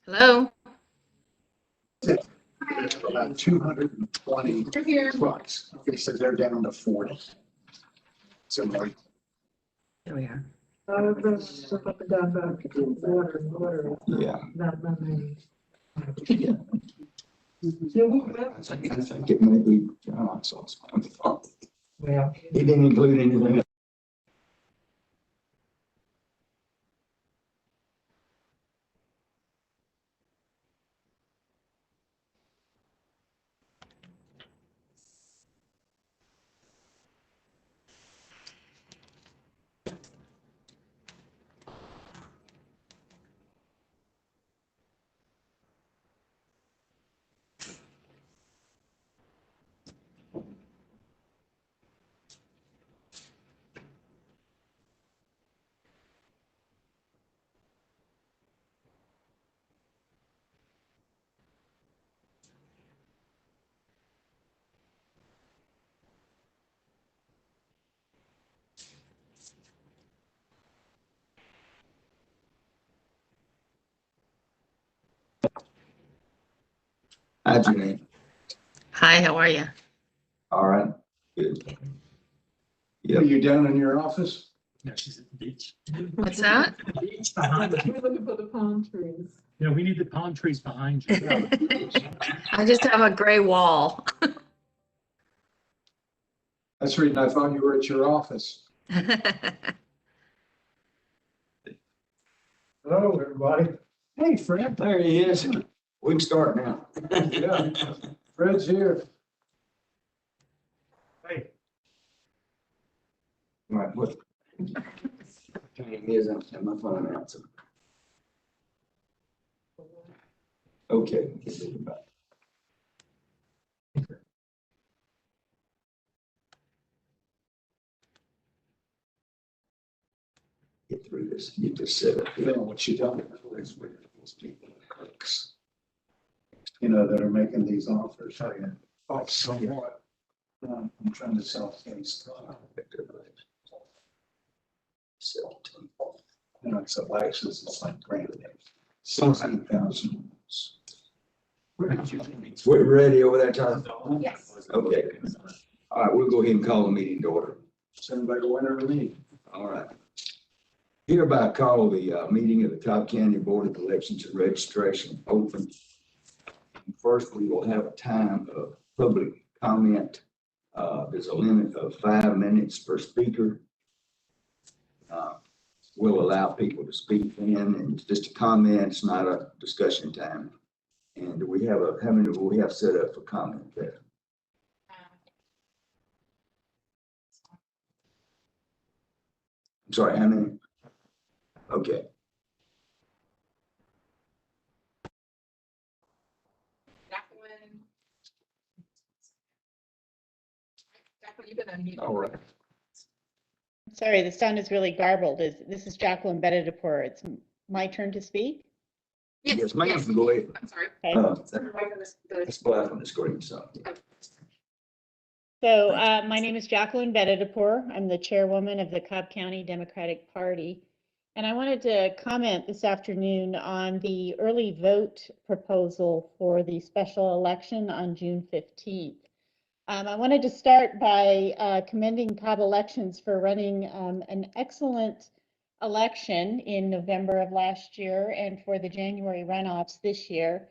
Hello. About 220 trucks. They said they're down to 40. So like, There we are. yeah. I think it may be John sauce. Well, He didn't include anything. How'd you name? Hi, how are you? All right. Good. Are you down in your office? no, she's at the beach. What's that? The beach behind us. We're looking for the palm trees. You know, we need the palm trees behind you. I just have a gray wall. That's the reason I thought you were at your office. Hello, everybody. Hey, Fred. There he is. We can start now. Yeah. Fred's here. Hey, All right, what? He is on my phone now. So. Okay. Get through this. You just said it. You know what you don't know is with those people, clerks, you know, that are making these offers. Oh, somewhat. I'm trying to sell things. You know, it's a license, it's like granted. 16,000. We're ready over that time? Yes. Okay. All right, we'll go ahead and call the meeting to order. Send everybody to winter to me. All right. Hereby call the meeting of the Cobb County Board of Elections and Registration open. First, we will have a time of public comment. There's a limit of 5 minutes per speaker. We'll allow people to speak in, and it's just a comment, it's not a discussion time. And do we have how many will we have set up for comment there? I'm sorry, how many? Okay. Jacqueline, you've been unmuted. All right. Sorry, the sound is really garbled. This is Jacqueline Benedipur. It's my turn to speak. Yes, ma'am, go ahead. I'm sorry. Okay. That's black on the screen, so. So my name is Jacqueline Benedipur. I'm the chairwoman of the Cobb County Democratic Party. And I wanted to comment this afternoon on the early vote proposal for the special election on June 15th. I wanted to start by commending Cobb Elections for running an excellent election in November of last year and for the January runoffs this year.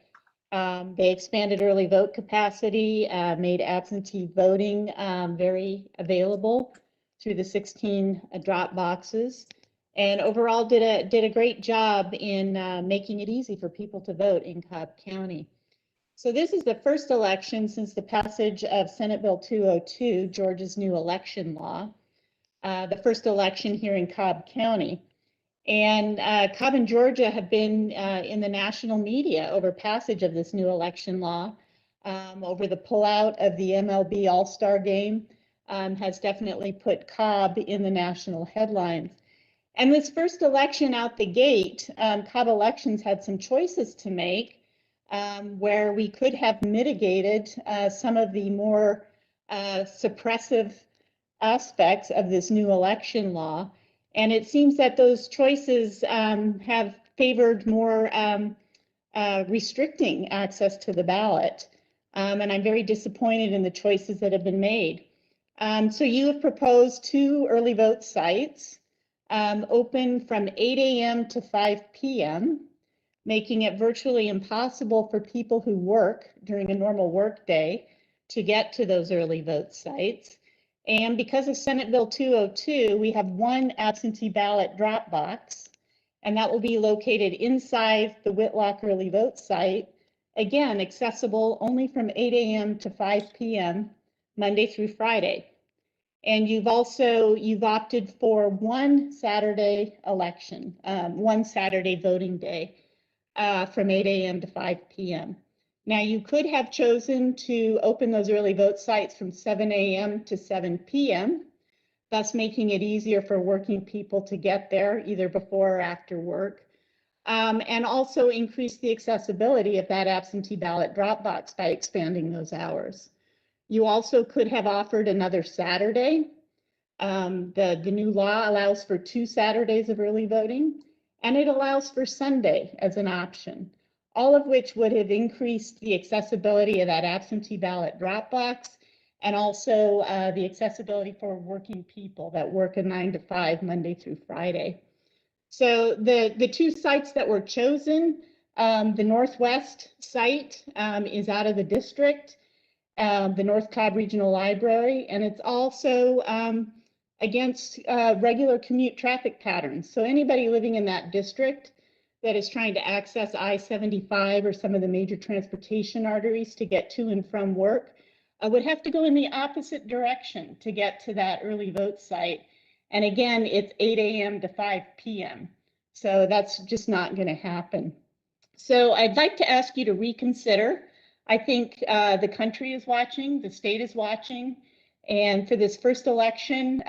They expanded early vote capacity, made absentee voting very available through the 16 drop boxes, and overall did a great job in making it easy for people to vote in Cobb County. So this is the first election since the passage of Senate Bill 202, Georgia's new election law, the first election here in Cobb County. And Cobb and Georgia have been in the national media over passage of this new election law, over the pullout of the MLB All-Star game has definitely put Cobb in the national headlines. And this first election out the gate, Cobb Elections had some choices to make where we could have mitigated some of the more suppressive aspects of this new election law. And it seems that those choices have favored more restricting access to the ballot. And I'm very disappointed in the choices that have been made. So you have proposed 2 early vote sites open from 8 a.m. to 5 p.m., making it virtually impossible for people who work during a normal work day to get to those early vote sites. And because of Senate Bill 202, we have 1 absentee ballot drop box, and that will be located inside the Whitlock early vote site. Again, accessible only from 8 a.m. to 5 p.m., Monday through Friday. And you've opted for 1 Saturday election, 1 Saturday voting day from 8 a.m. to 5 p.m. Now, you could have chosen to open those early vote sites from 7 a.m. to 7 p.m., thus making it easier for working people to get there either before or after work, and also increase the accessibility of that absentee ballot drop box by expanding those hours. You also could have offered another Saturday. The new law allows for 2 Saturdays of early voting, and it allows for Sunday as an option, all of which would have increased the accessibility of that absentee ballot drop box, and also the accessibility for working people that work a 9 to 5 Monday through Friday. So the 2 sites that were chosen, the Northwest site is out of the district, the North Cobb Regional Library, and it's also against regular commute traffic patterns. So anybody living in that district that is trying to access I-75 or some of the major transportation arteries to get to and from work would have to go in the opposite direction to get to that early vote site. And again, it's 8 a.m. to 5 p.m. So that's just not going to happen. So I'd like to ask you to reconsider. I think the country is watching, the state is watching, and for this first election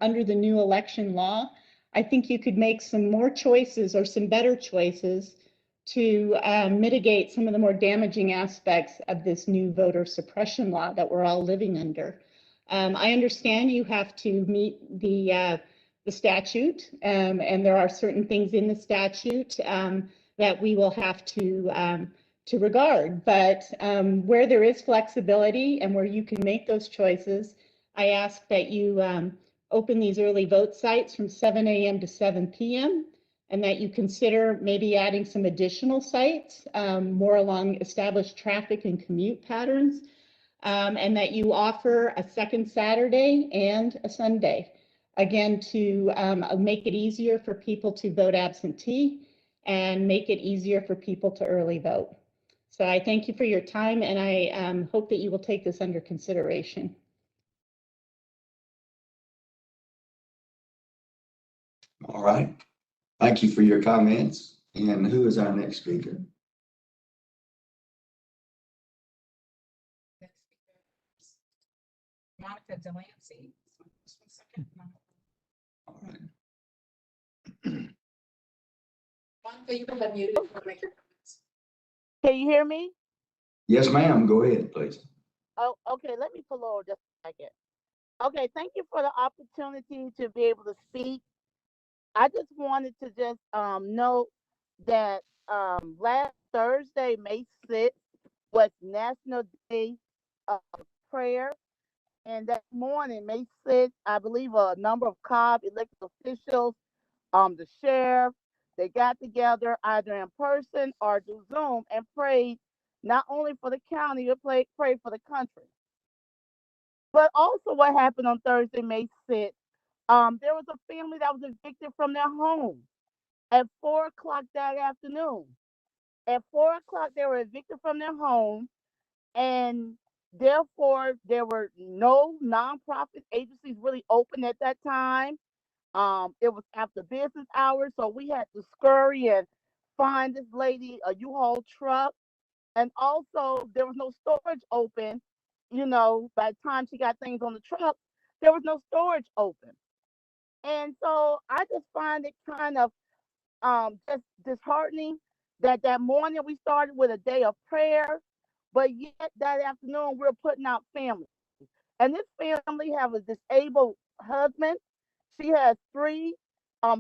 under the new election law, I think you could make some more choices or some better choices to mitigate some of the more damaging aspects of this new voter suppression law that we're all living under. I understand you have to meet the statute, and there are certain things in the statute that we will have to regard. But where there is flexibility and where you can make those choices, I ask that you open these early vote sites from 7 a.m. to 7 p.m. and that you consider maybe adding some additional sites more along established traffic and commute patterns, and that you offer a second Saturday and a Sunday, again, to make it easier for people to vote absentee and make it easier for people to early vote. So I thank you for your time, and I hope that you will take this under consideration. All right. Thank you for your comments. And who is our next speaker? Monica Delancey. Just 1 second. All right. Monica, you can unmute it for make your comments. Can you hear me? Yes, ma'am. Go ahead, please. Oh, okay. Let me pull over just a second. Okay, thank you for the opportunity to be able to speak. I just wanted to just note that last Thursday, May 6th, was National Day of Prayer. And that morning, May 6th, I believe a number of Cobb elected officials, the sheriff, they got together either in person or through Zoom and prayed not only for the county, but prayed for the country. But also what happened on Thursday, May 6th, there was a family that was evicted from their home at 4 o'clock that afternoon. At 4 o'clock, they were evicted from their home, and therefore there were no nonprofit agencies really open at that time. It was after business hours, so we had to scurry and find this lady a U-Haul truck. And also, there was no storage open. You know, by the time she got things on the truck, there was no storage open. And so I just find it kind of just disheartening that that morning we started with a day of prayer, but yet that afternoon we're putting out family. And this family have a disabled husband. She has 3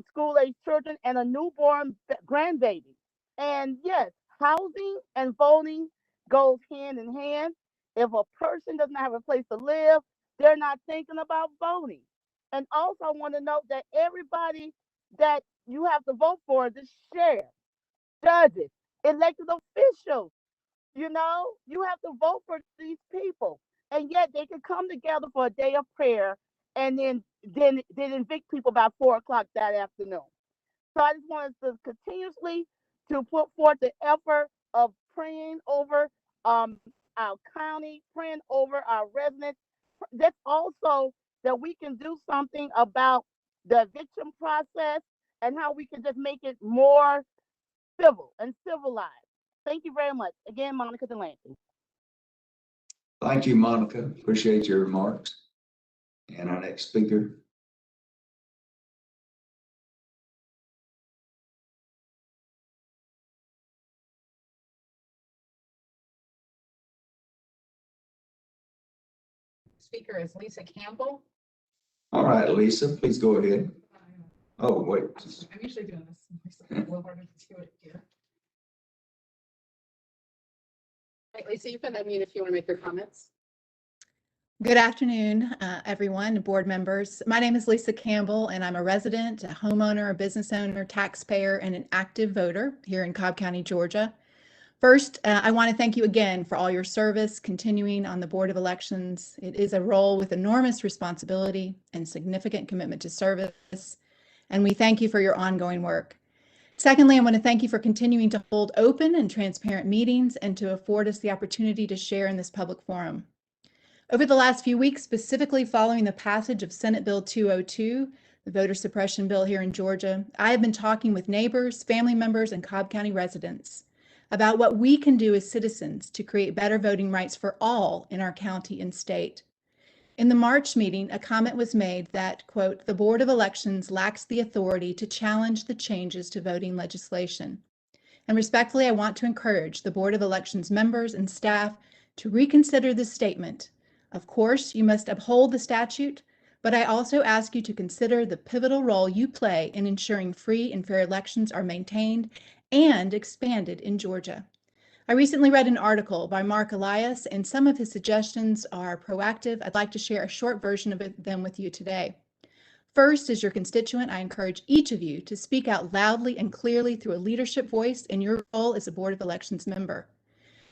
school-age children and a newborn grandbaby. And yes, housing and voting goes hand in hand. If a person doesn't have a place to live, they're not thinking about voting. And also, I want to note that everybody that you have to vote for, the sheriff, judges, elected officials, you have to vote for these people. And yet they can come together for a day of prayer and then evict people by 4 o'clock that afternoon. So I just wanted to continuously to put forth the effort of praying over um, our county, praying over our residents. That's also that we can do something about the eviction process and how we can just make it more civil and civilized. Thank you very much. Again, Monica Delancey. Thank you, Monica. Appreciate your remarks. And our next speaker. Speaker is Lisa Campbell. All right, Lisa, please go ahead. Oh, wait. I'm usually doing this. It's a little harder to do it here. Right, Lisa, you can unmute if you want to make your comments. Good afternoon, everyone, board members. My name is Lisa Campbell, and I'm a resident, a homeowner, a business owner, taxpayer, and an active voter here in Cobb County, Georgia. First, I want to thank you again for all your service continuing on the Board of Elections. It is a role with enormous responsibility and significant commitment to service, and we thank you for your ongoing work. Secondly, I want to thank you for continuing to hold open and transparent meetings and to afford us the opportunity to share in this public forum. Over the last few weeks, specifically following the passage of Senate Bill 202, the voter suppression bill here in Georgia, I have been talking with neighbors, family members, and Cobb County residents about what we can do as citizens to create better voting rights for all in our county and state. In the March meeting, a comment was made that, quote, the Board of Elections lacks the authority to challenge the changes to voting legislation. And respectfully, I want to encourage the Board of Elections members and staff to reconsider this statement. Of course, you must uphold the statute, but I also ask you to consider the pivotal role you play in ensuring free and fair elections are maintained and expanded in Georgia. I recently read an article by Mark Elias, and some of his suggestions are proactive. I'd like to share a short version of them with you today. First, as your constituent, I encourage each of you to speak out loudly and clearly through a leadership voice in your role as a Board of Elections member.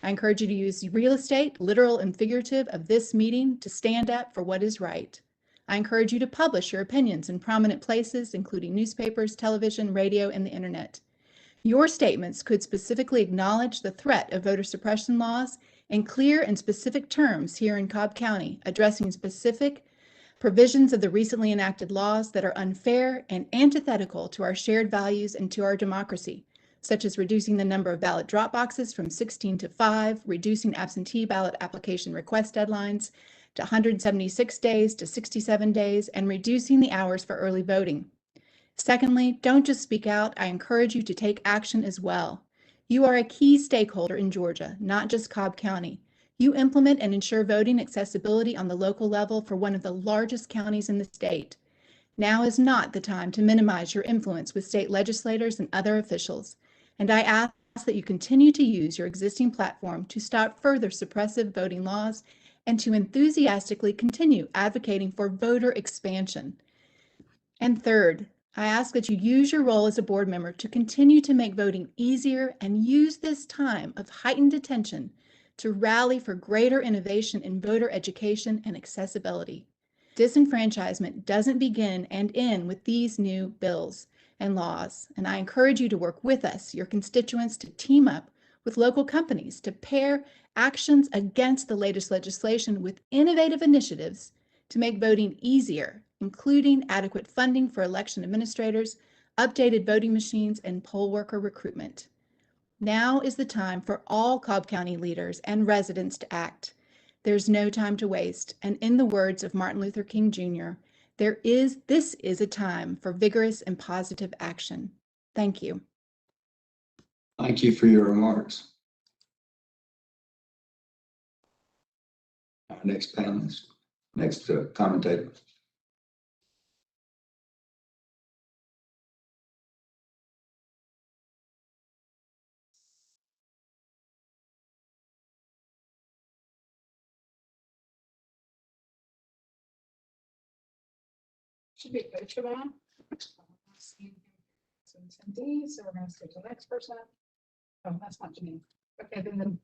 I encourage you to use real estate, literal and figurative, of this meeting to stand up for what is right. I encourage you to publish your opinions in prominent places, including newspapers, television, radio, and the internet. Your statements could specifically acknowledge the threat of voter suppression laws in clear and specific terms here in Cobb County, addressing specific provisions of the recently enacted laws that are unfair and antithetical to our shared values and to our democracy, such as reducing the number of ballot drop boxes from 16 to 5, reducing absentee ballot application request deadlines to 176 days to 67 days, and reducing the hours for early voting. Secondly, don't just speak out. I encourage you to take action as well. You are a key stakeholder in Georgia, not just Cobb County. You implement and ensure voting accessibility on the local level for one of the largest counties in the state. Now is not the time to minimize your influence with state legislators and other officials, and I ask that you continue to use your existing platform to stop further suppressive voting laws and to enthusiastically continue advocating for voter expansion. And third, I ask that you use your role as a board member to continue to make voting easier and use this time of heightened attention to rally for greater innovation in voter education and accessibility. Disenfranchisement doesn't begin and end with these new bills and laws, and I encourage you to work with us, your constituents, to team up with local companies to pair actions against the latest legislation with innovative initiatives to make voting easier, including adequate funding for election administrators, updated voting machines, and poll worker recruitment. Now is the time for all Cobb County leaders and residents to act. There's no time to waste, and in the words of Martin Luther King Jr., this is a time for vigorous and positive action. Thank you. Thank you for your remarks. Our next panelist, next commentator. Should be coach for that. So we're gonna skip to the next person. Oh, that's not Janine. Okay, then the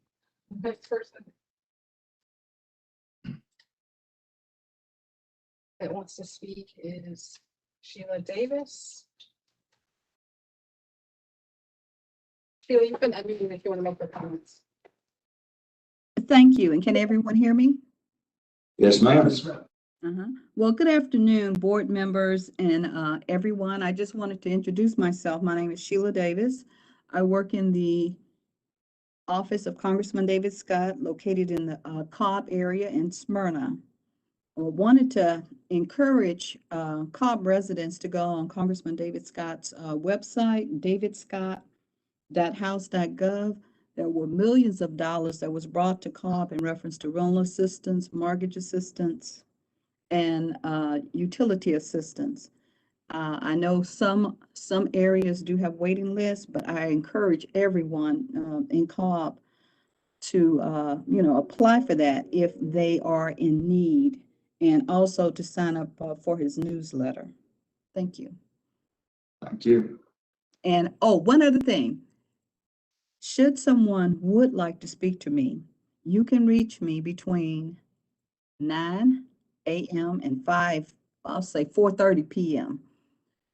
next person that wants to speak is Sheila Davis. Sheila, you can unmute if you want to make your comments. Thank you. And can everyone hear me? Yes, ma'am. Well, good afternoon, board members and everyone. I just wanted to introduce myself. My name is Sheila Davis. I work in the office of Congressman David Scott, located in the Cobb area in Smyrna. I wanted to encourage Cobb residents to go on Congressman David Scott's website, davidscott.house.gov. There were millions of dollars that was brought to Cobb in reference to rental assistance, mortgage assistance, and utility assistance. I know some areas do have waiting lists, but I encourage everyone in Cobb to apply for that if they are in need, and also to sign up for his newsletter. Thank you. Thank you. And one other thing. Should someone would like to speak to me, you can reach me between 9 a.m. and 4:30 p.m.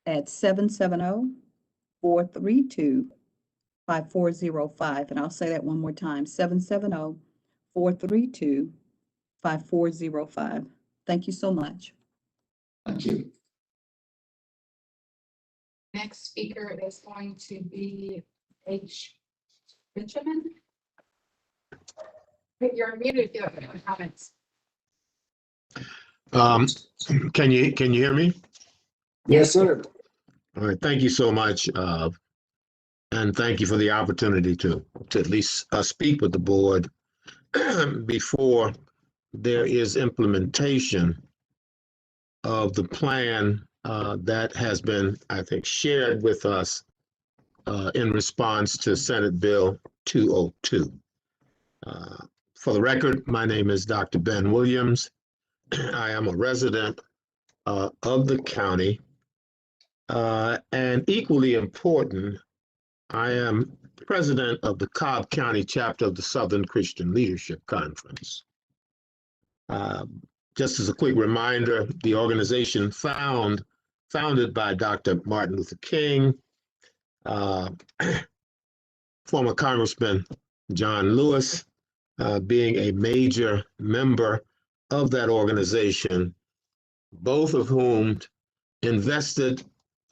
at 770-432-5405. And I'll say that one more time, 770-432-5405. Thank you so much. Thank you. Next speaker is going to be H. Benjamin. You're muted if you have any comments. Can you hear me? Yes, sir. All right, thank you so much. And thank you for the opportunity to at least speak with the board before there is implementation of the plan that has been, I think, shared with us in response to Senate Bill 202. For the record, my name is Dr. Ben Williams. I am a resident of the county. And equally important, I am president of the Cobb County chapter of the Southern Christian Leadership Conference. Just as a quick reminder, the organization founded by Dr. Martin Luther King, former Congressman John Lewis, being a major member of that organization, both of whom invested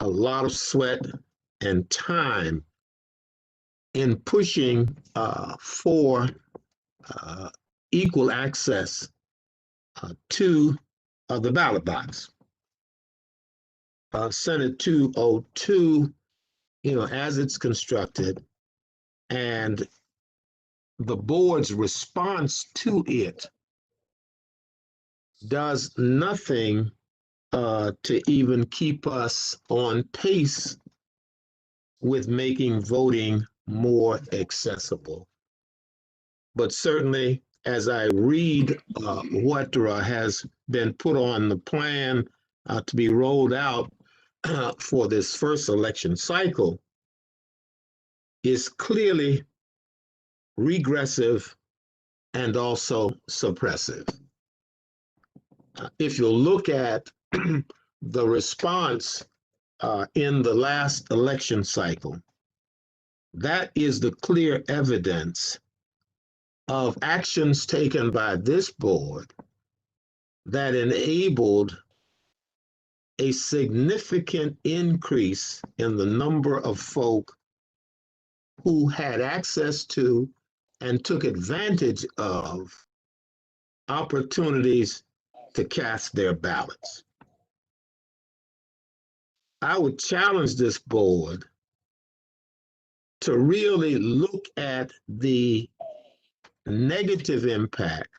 a lot of sweat and time in pushing for equal access to the ballot box. Senate 202, as it's constructed, and the board's response to it does nothing to even keep us on pace with making voting more accessible. But certainly, as I read what has been put on the plan to be rolled out for this first election cycle, is clearly regressive and also suppressive. If you look at the response in the last election cycle, that is the clear evidence of actions taken by this board that enabled a significant increase in the number of folk who had access to and took advantage of opportunities to cast their ballots. I would challenge this board to really look at the negative impact,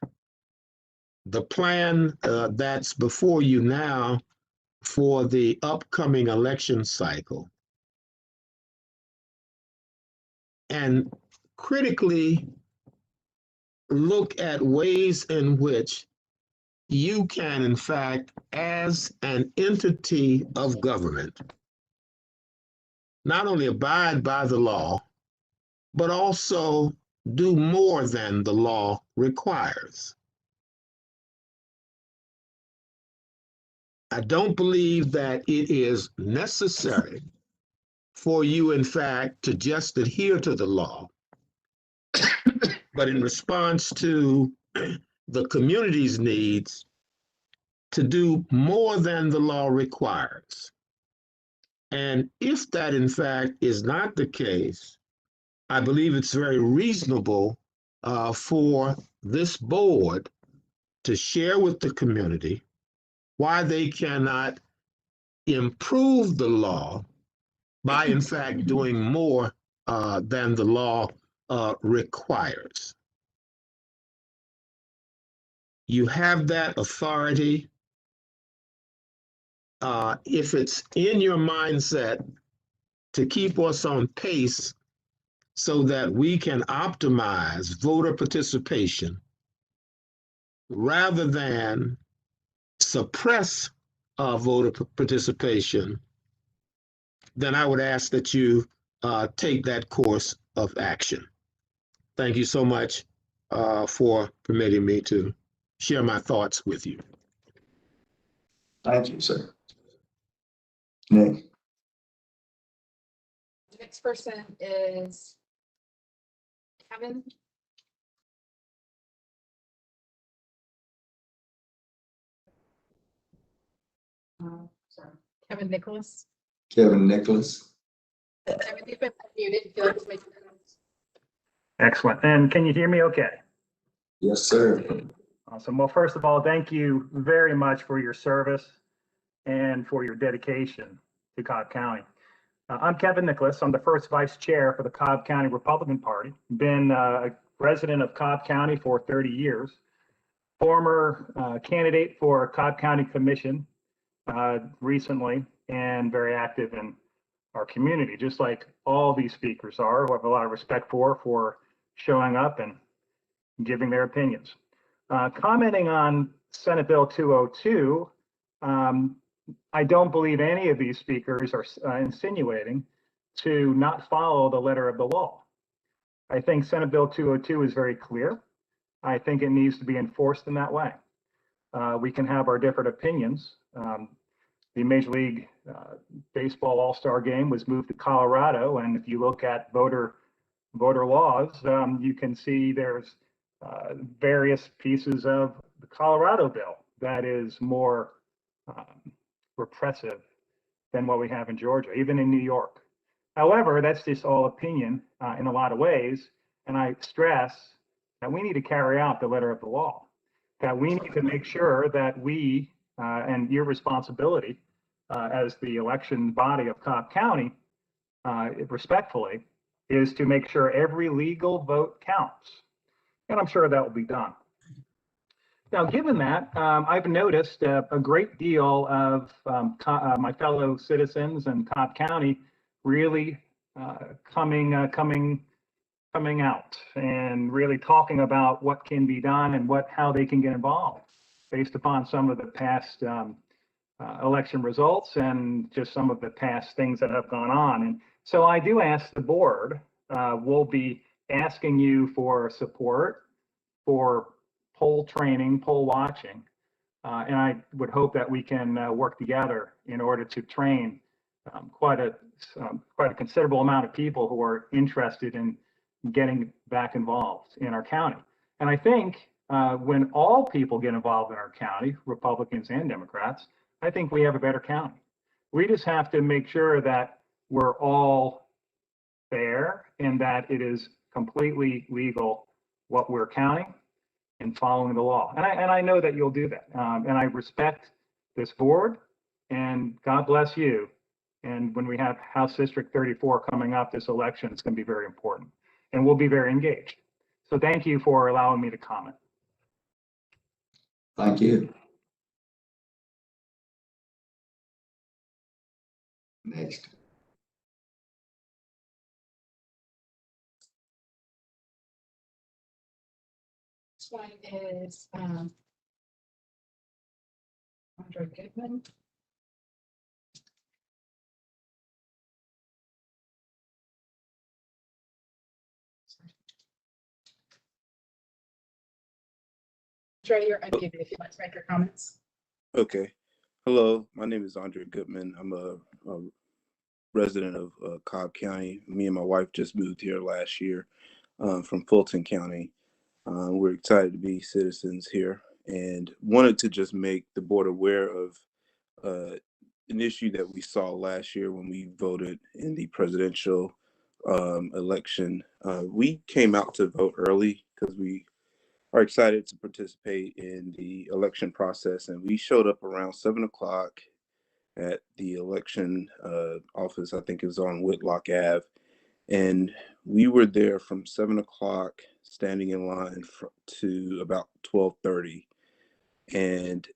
the plan that's before you now for the upcoming election cycle, and critically look at ways in which you can, in fact, as an entity of government, not only abide by the law, but also do more than the law requires. I don't believe that it is necessary for you, in fact, to just adhere to the law, but in response to the community's needs, to do more than the law requires. And if that, in fact, is not the case, I believe it's very reasonable for this board to share with the community why they cannot improve the law by, in fact, doing more than the law requires. You have that authority. If it's in your mindset to keep us on pace so that we can optimize voter participation rather than suppress voter participation, then I would ask that you take that course of action. Thank you so much for permitting me to share my thoughts with you. Thank you, sir. Next. The next person is Kevin. Sorry, Kevin Nicholas. Kevin Nicholas. Kevin, you've been muted. If you'd like to make a comment. Excellent. And can you hear me okay? Yes, sir. Awesome. Well, first of all, thank you very much for your service and for your dedication to Cobb County. I'm Kevin Nicholas. I'm the first vice chair for the Cobb County Republican Party. Been a resident of Cobb County for 30 years. Former candidate for Cobb County Commission recently, and very active in our community, just like all these speakers are, who I have a lot of respect for showing up and giving their opinions. Commenting on Senate Bill 202, I don't believe any of these speakers are insinuating to not follow the letter of the law. I think Senate Bill 202 is very clear. I think it needs to be enforced in that way. We can have our different opinions. The Major League Baseball All-Star Game was moved to Colorado, and if you look at voter laws, you can see there's various pieces of the Colorado bill that is more repressive than what we have in Georgia, even in New York. However, that's just all opinion in a lot of ways, and I stress that we need to carry out the letter of the law, that we need to make sure that we, and your responsibility as the election body of Cobb County, respectfully, is to make sure every legal vote counts. And I'm sure that will be done. Now, given that, I've noticed a great deal of my fellow citizens in Cobb County really coming out and really talking about what can be done and how they can get involved based upon some of the past election results and just some of the past things that have gone on. And so I do ask the board, we'll be asking you for support for poll training, poll watching, and I would hope that we can work together in order to train quite a considerable amount of people who are interested in getting back involved in our county. And I think when all people get involved in our county, Republicans and Democrats, I think we have a better county. We just have to make sure that we're all fair and that it is completely legal what we're counting and following the law. And I know that you'll do that. And I respect this board, and God bless you. And when we have House District 34 coming up this election, it's going to be very important. And we'll be very engaged. So thank you for allowing me to comment. Thank you. Next. This one is Andre Goodman. Andre, you're unmuted if you'd like to make your comments. Okay. Hello, my name is Andre Goodman. I'm a resident of Cobb County. Me and my wife just moved here last year from Fulton County. We're excited to be citizens here and wanted to just make the board aware of an issue that we saw last year when we voted in the presidential election. We came out to vote early because we are excited to participate in the election process, and we showed up around 7 o'clock at the election office. I think it was on Whitlock Ave, and we were there from 7 o'clock standing in line to about 12:30. And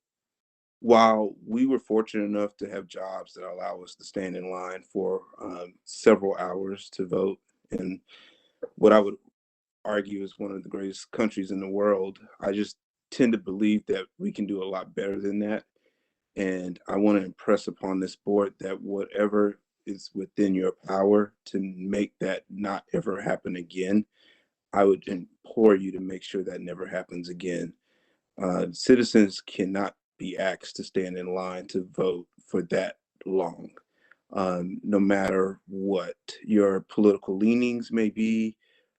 while we were fortunate enough to have jobs that allow us to stand in line for several hours to vote, and what I would argue is one of the greatest countries in the world, I just tend to believe that we can do a lot better than that. And I want to impress upon this board that whatever is within your power to make that not ever happen again, I would implore you to make sure that never happens again. Citizens cannot be asked to stand in line to vote for that long, no matter what your political leanings may be,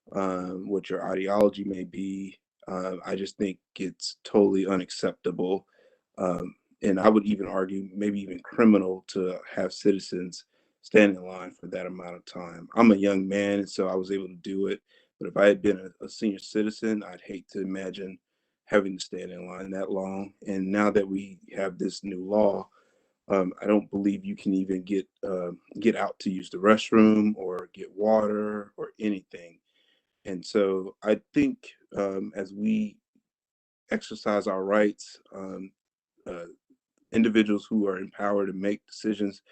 what your ideology may be. I just think it's totally unacceptable. And I would even argue maybe even criminal to have citizens stand in line for that amount of time. I'm a young man, and so I was able to do it. But if I had been a senior citizen, I'd hate to imagine having to stand in line that long. And now that we have this new law, I don't believe you can even get out to use the restroom or get water or anything. And so I think as we exercise our rights, individuals who are empowered to make decisions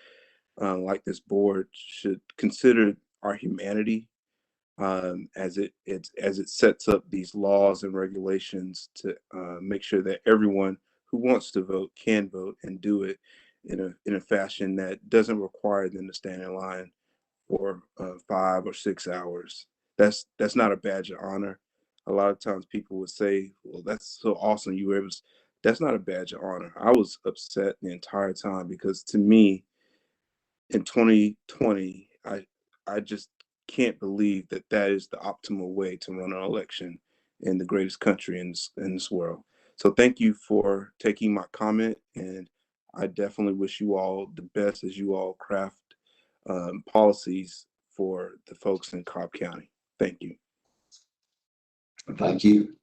like this board should consider our humanity as it sets up these laws and regulations to make sure that everyone who wants to vote can vote and do it in a fashion that doesn't require them to stand in line for 5 or 6 hours. That's not a badge of honor. A lot of times people would say, well, that's so awesome you were able to. That's not a badge of honor. I was upset the entire time because to me, in 2020, I just can't believe that that is the optimal way to run an election in the greatest country in this world. So thank you for taking my comment, and I definitely wish you all the best as you all craft policies for the folks in Cobb County. Thank you. Thank you.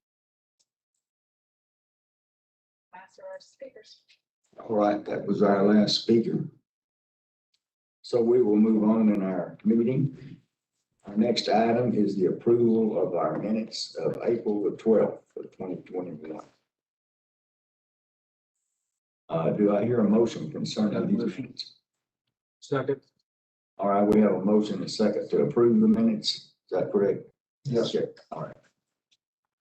Last are our speakers. All right, that was our last speaker. So we will move on in our meeting. Our next item is the approval of our minutes of April the 12th of 2021. Do I hear a motion concerning these minutes? Second. All right, we have a motion and a second to approve the minutes. Is that correct? Yes. Okay, all right.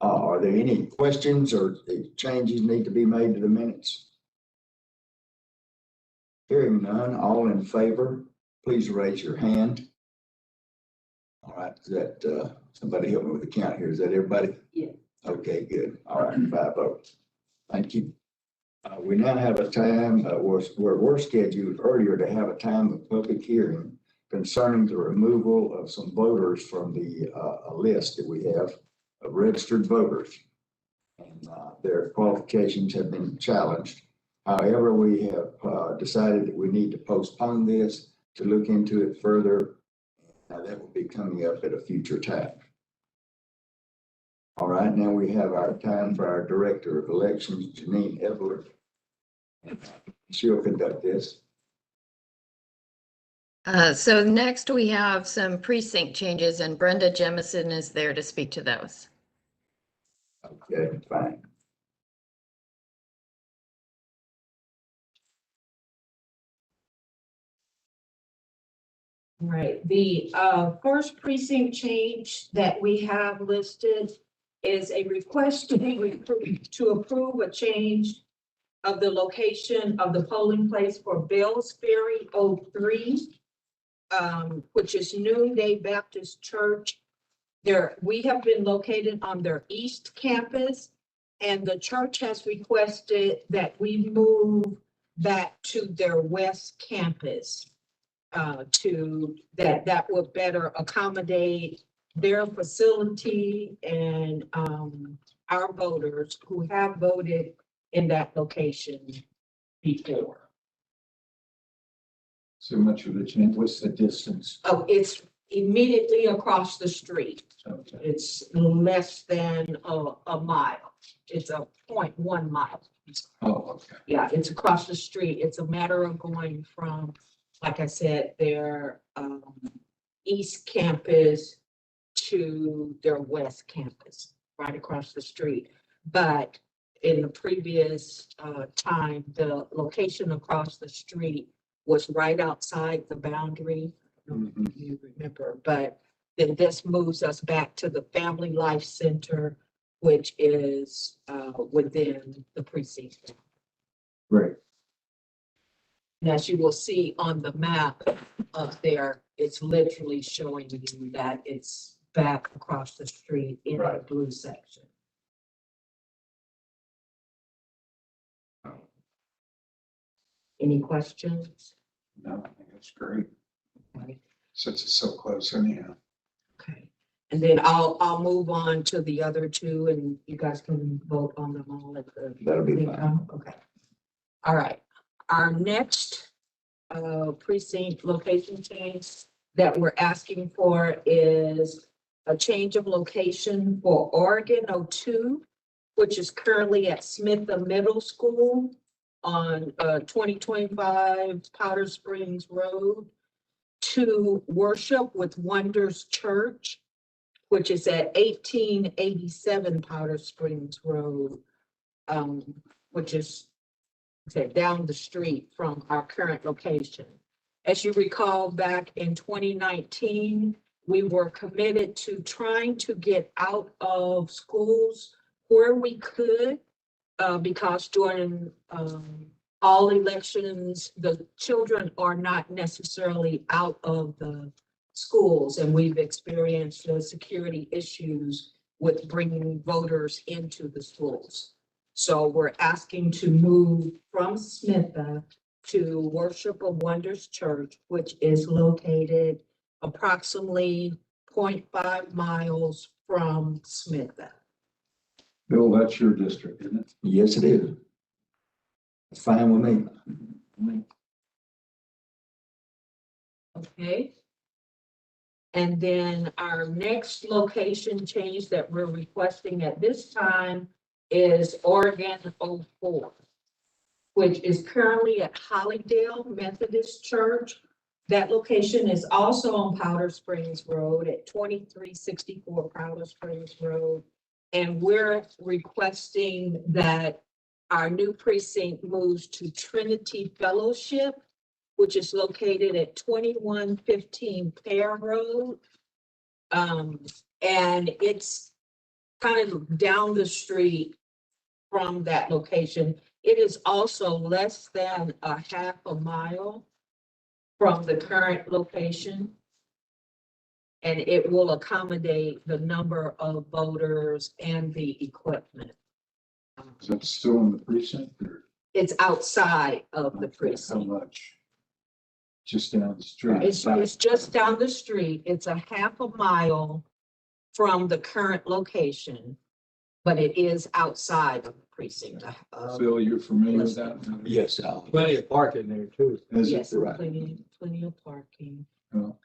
Are there any questions or changes need to be made to the minutes? Hearing none, all in favor, please raise your hand. All right, is that, somebody help me with the count here. Is that everybody? Yeah. Okay, good. All right, 5 votes. Thank you. We now have a time, we're scheduled earlier to have a time of public hearing concerning the removal of some voters from the list that we have of registered voters. And their qualifications have been challenged. However, we have decided that we need to postpone this to look into it further. That will be coming up at a future time. All right, now we have our time for our Director of Elections, Janine Evelyn. She'll conduct this. So next we have some precinct changes and Brenda Jemison is there to speak to those. Okay, fine. Right, the first precinct change that we have listed is a request to approve a change of the location of the polling place for Bells Ferry 03, which is Noonday Baptist Church. We have been located on their east campus, and the church has requested that we move back to their west campus. That would better accommodate their facility and our voters who have voted in that location before. So much of a change. What's the distance? Oh, it's immediately across the street. Okay. It's less than a mile. It's a 0.1 mile. Oh, okay. Yeah, it's across the street. It's a matter of going from, like I said, their east campus to their west campus, right across the street. But in the previous time, the location across the street was right outside the boundary. I don't know if you remember, but then this moves us back to the Family Life Center, which is within the precinct. Great. And as you will see on the map up there, it's literally showing you that it's back across the street in the blue section. Any questions? No, I think that's great. Okay. Since it's so close anyhow. Okay. And then I'll move on to the other two and you guys can vote on them all at the. That'll be same fine. time? Okay. All right. Our next precinct location change that we're asking for is a change of location for Oregon 02, which is currently at Smith Middle School on 2025 Powder Springs Road, to Worship with Wonders Church, which is at 1887 Powder Springs Road, which is down the street from our current location. As you recall, back in 2019, we were committed to trying to get out of schools where we could, because during all elections, the children are not necessarily out of the schools, and we've experienced the security issues with bringing voters into the schools. So we're asking to move from Smitha to Worship of Wonders Church, which is located approximately 0.5 miles from Smitha. Bill, that's your district, isn't it? Yes, it is. It's fine with me. Okay. And then our next location change that we're requesting at this time is Oregon 04, which is currently at Hollydale Methodist Church. That location is also on Powder Springs Road at 2364 Powder Springs Road. And we're requesting that our new precinct moves to Trinity Fellowship, which is located at 2115 Pear Road. And it's kind of down the street from that location. It is also less than a half a mile from the current location. And it will accommodate the number of voters and the equipment. Is that still in the precinct or? It's outside of the How precinct. much? Just down the street? It's just down the street. It's a half a mile from the current location, but it is outside of the precinct. Bill, you're familiar with that? Yes, Plenty of parking there too. Is it? Yes, plenty of parking. Oh.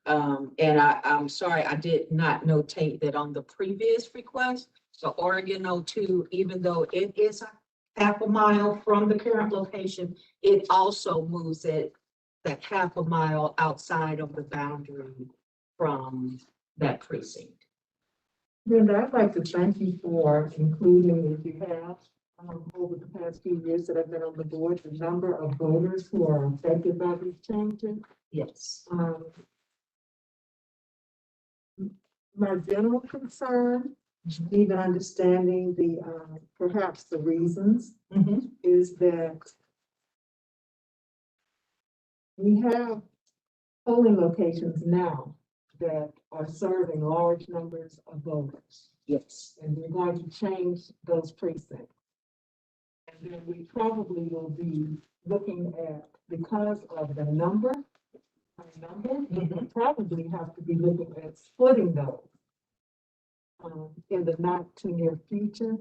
And I'm sorry, I did not notate that on the previous request. So Oregon 02, even though it is a half a mile from the current location, it also moves it that half a mile outside of the boundary from that precinct. Brenda, I'd like to thank you for including, as you have, over the past few years that I've been on the board, the number of voters who are affected by these changes. Yes. My general concern even understanding the, perhaps the reasons, Mhm. is that we have polling locations now that are serving large numbers of voters. Yes. And we're going to change those precincts. And then we probably will be looking at, because of the number, we will probably have to be looking at splitting those in the not too near future.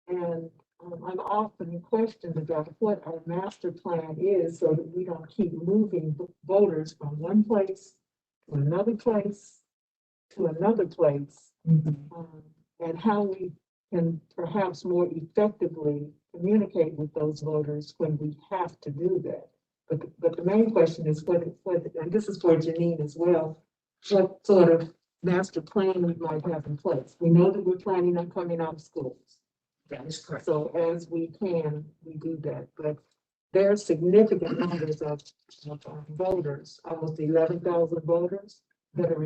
And I'm often questioned about what our master plan is so that we don't keep moving voters from one place to another place to another place. And how we can perhaps more effectively communicate with those voters when we have to do that. But the main question is what, and this is for Janine as well, what sort of master plan we might have in place. We know that we're planning on coming out of schools. That is correct. So as we can, we do that, but there are significant numbers of voters, almost 11,000 voters that are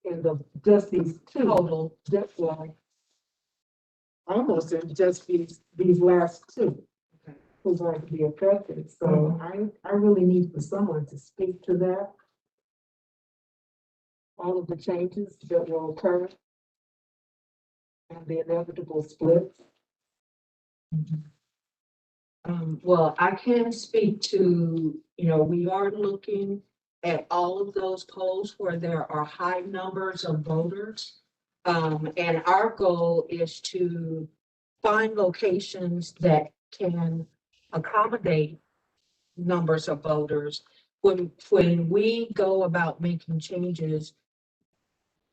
in the, just these two. Total. Just like, almost in just these last two who's going to be affected. So I really need for someone to speak to that. All of the changes that will occur and the inevitable splits. Well, I can speak to, we are looking at all of those polls where there are high numbers of voters. And our goal is to find locations that can accommodate numbers of voters. When we go about making changes,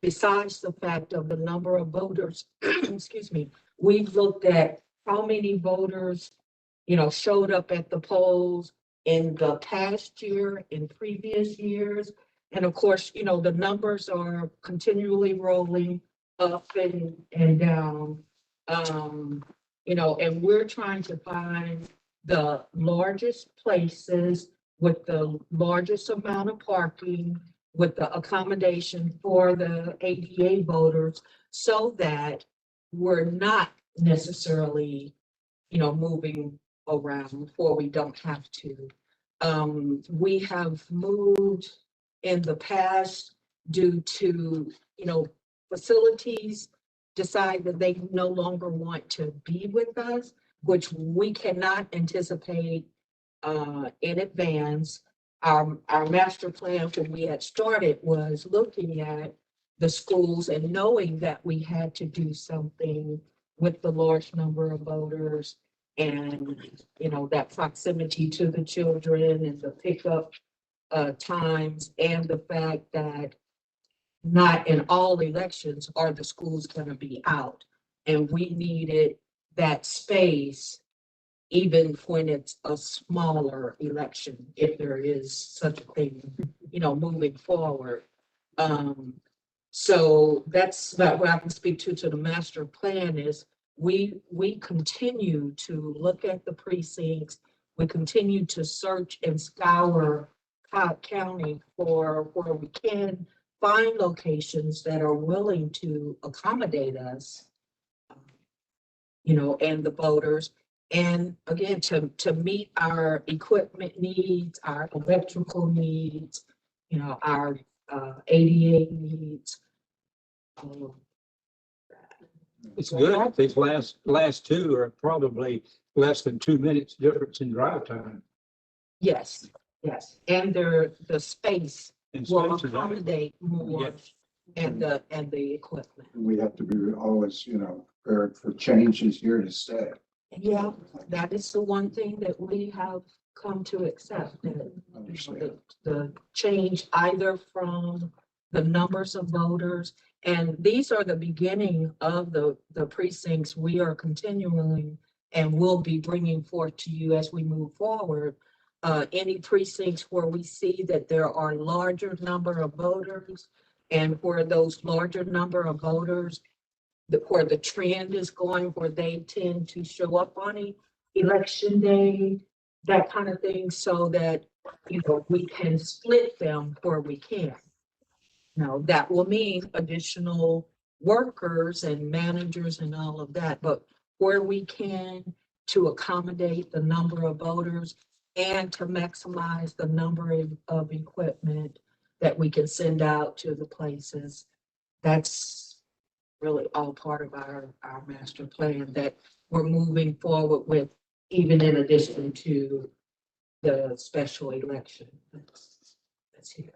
besides the fact of the number of voters, excuse me, we've looked at how many voters showed up at the polls in the past year, in previous years. And of course, the numbers are continually rolling up and down. And we're trying to find the largest places with the largest amount of parking, with the accommodation for the ADA voters, so that we're not necessarily, moving around or we don't have to. We have moved in the past due to, facilities decide that they no longer want to be with us, which we cannot anticipate in advance. Our master plan when we had started was looking at the schools and knowing that we had to do something with the large number of voters and, that proximity to the children and the pickup times, and the fact that not in all elections are the schools going to be out. And we needed that space even when it's a smaller election, if there is such a thing, moving forward. So that's what I can speak to the master plan is we continue to look at the precincts. We continue to search and scour Cobb County for where we can find locations that are willing to accommodate us, and the voters. And again, to meet our equipment needs, our electrical needs, our ADA needs. It's good. These last two are probably less than 2 minutes difference in drive time. Yes, and the space And will space is accommodate more, Yes. and the equipment. We have to be always, prepared for changes here to stay. Yeah, that is the one thing that we have come to accept, that the change either from the numbers of voters, and these are the beginning of the precincts we are continuing and will be bringing forth to you as we move forward. Any precincts where we see that there are larger number of voters, and where those larger number of voters, where the trend is going, where they tend to show up on election day, that kind of thing, so that, we can split them where we can. Now, that will mean additional workers and managers and all of that, but where we can to accommodate the number of voters and to maximize the number of equipment that we can send out to the places. That's really all part of our master plan that we're moving forward with, even in addition to the special election that's here.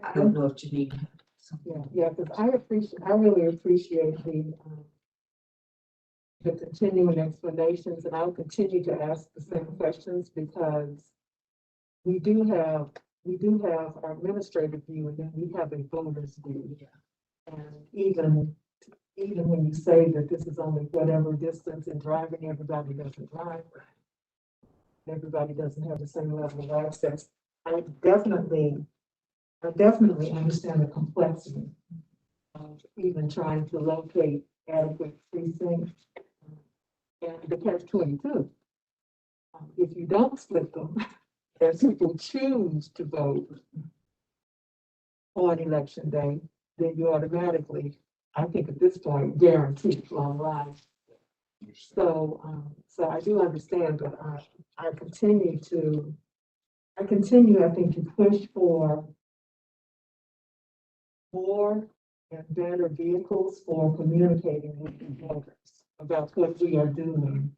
I don't know if Janine had something. Yeah, because I really appreciate the continuing explanations, and I'll continue to ask the same questions because we do have our administrative view, and then we have a voter's view. And even when you say that this is only whatever distance in driving, everybody doesn't drive. Everybody doesn't have the same level of access. I definitely understand the complexity of even trying to locate adequate precincts and the catch-22. If you don't split them, and people choose to vote on election day, then you automatically, I think at this point, guarantee long life. So I do understand, but I continue, I think, to push for more and better vehicles for communicating with the voters about what we are doing,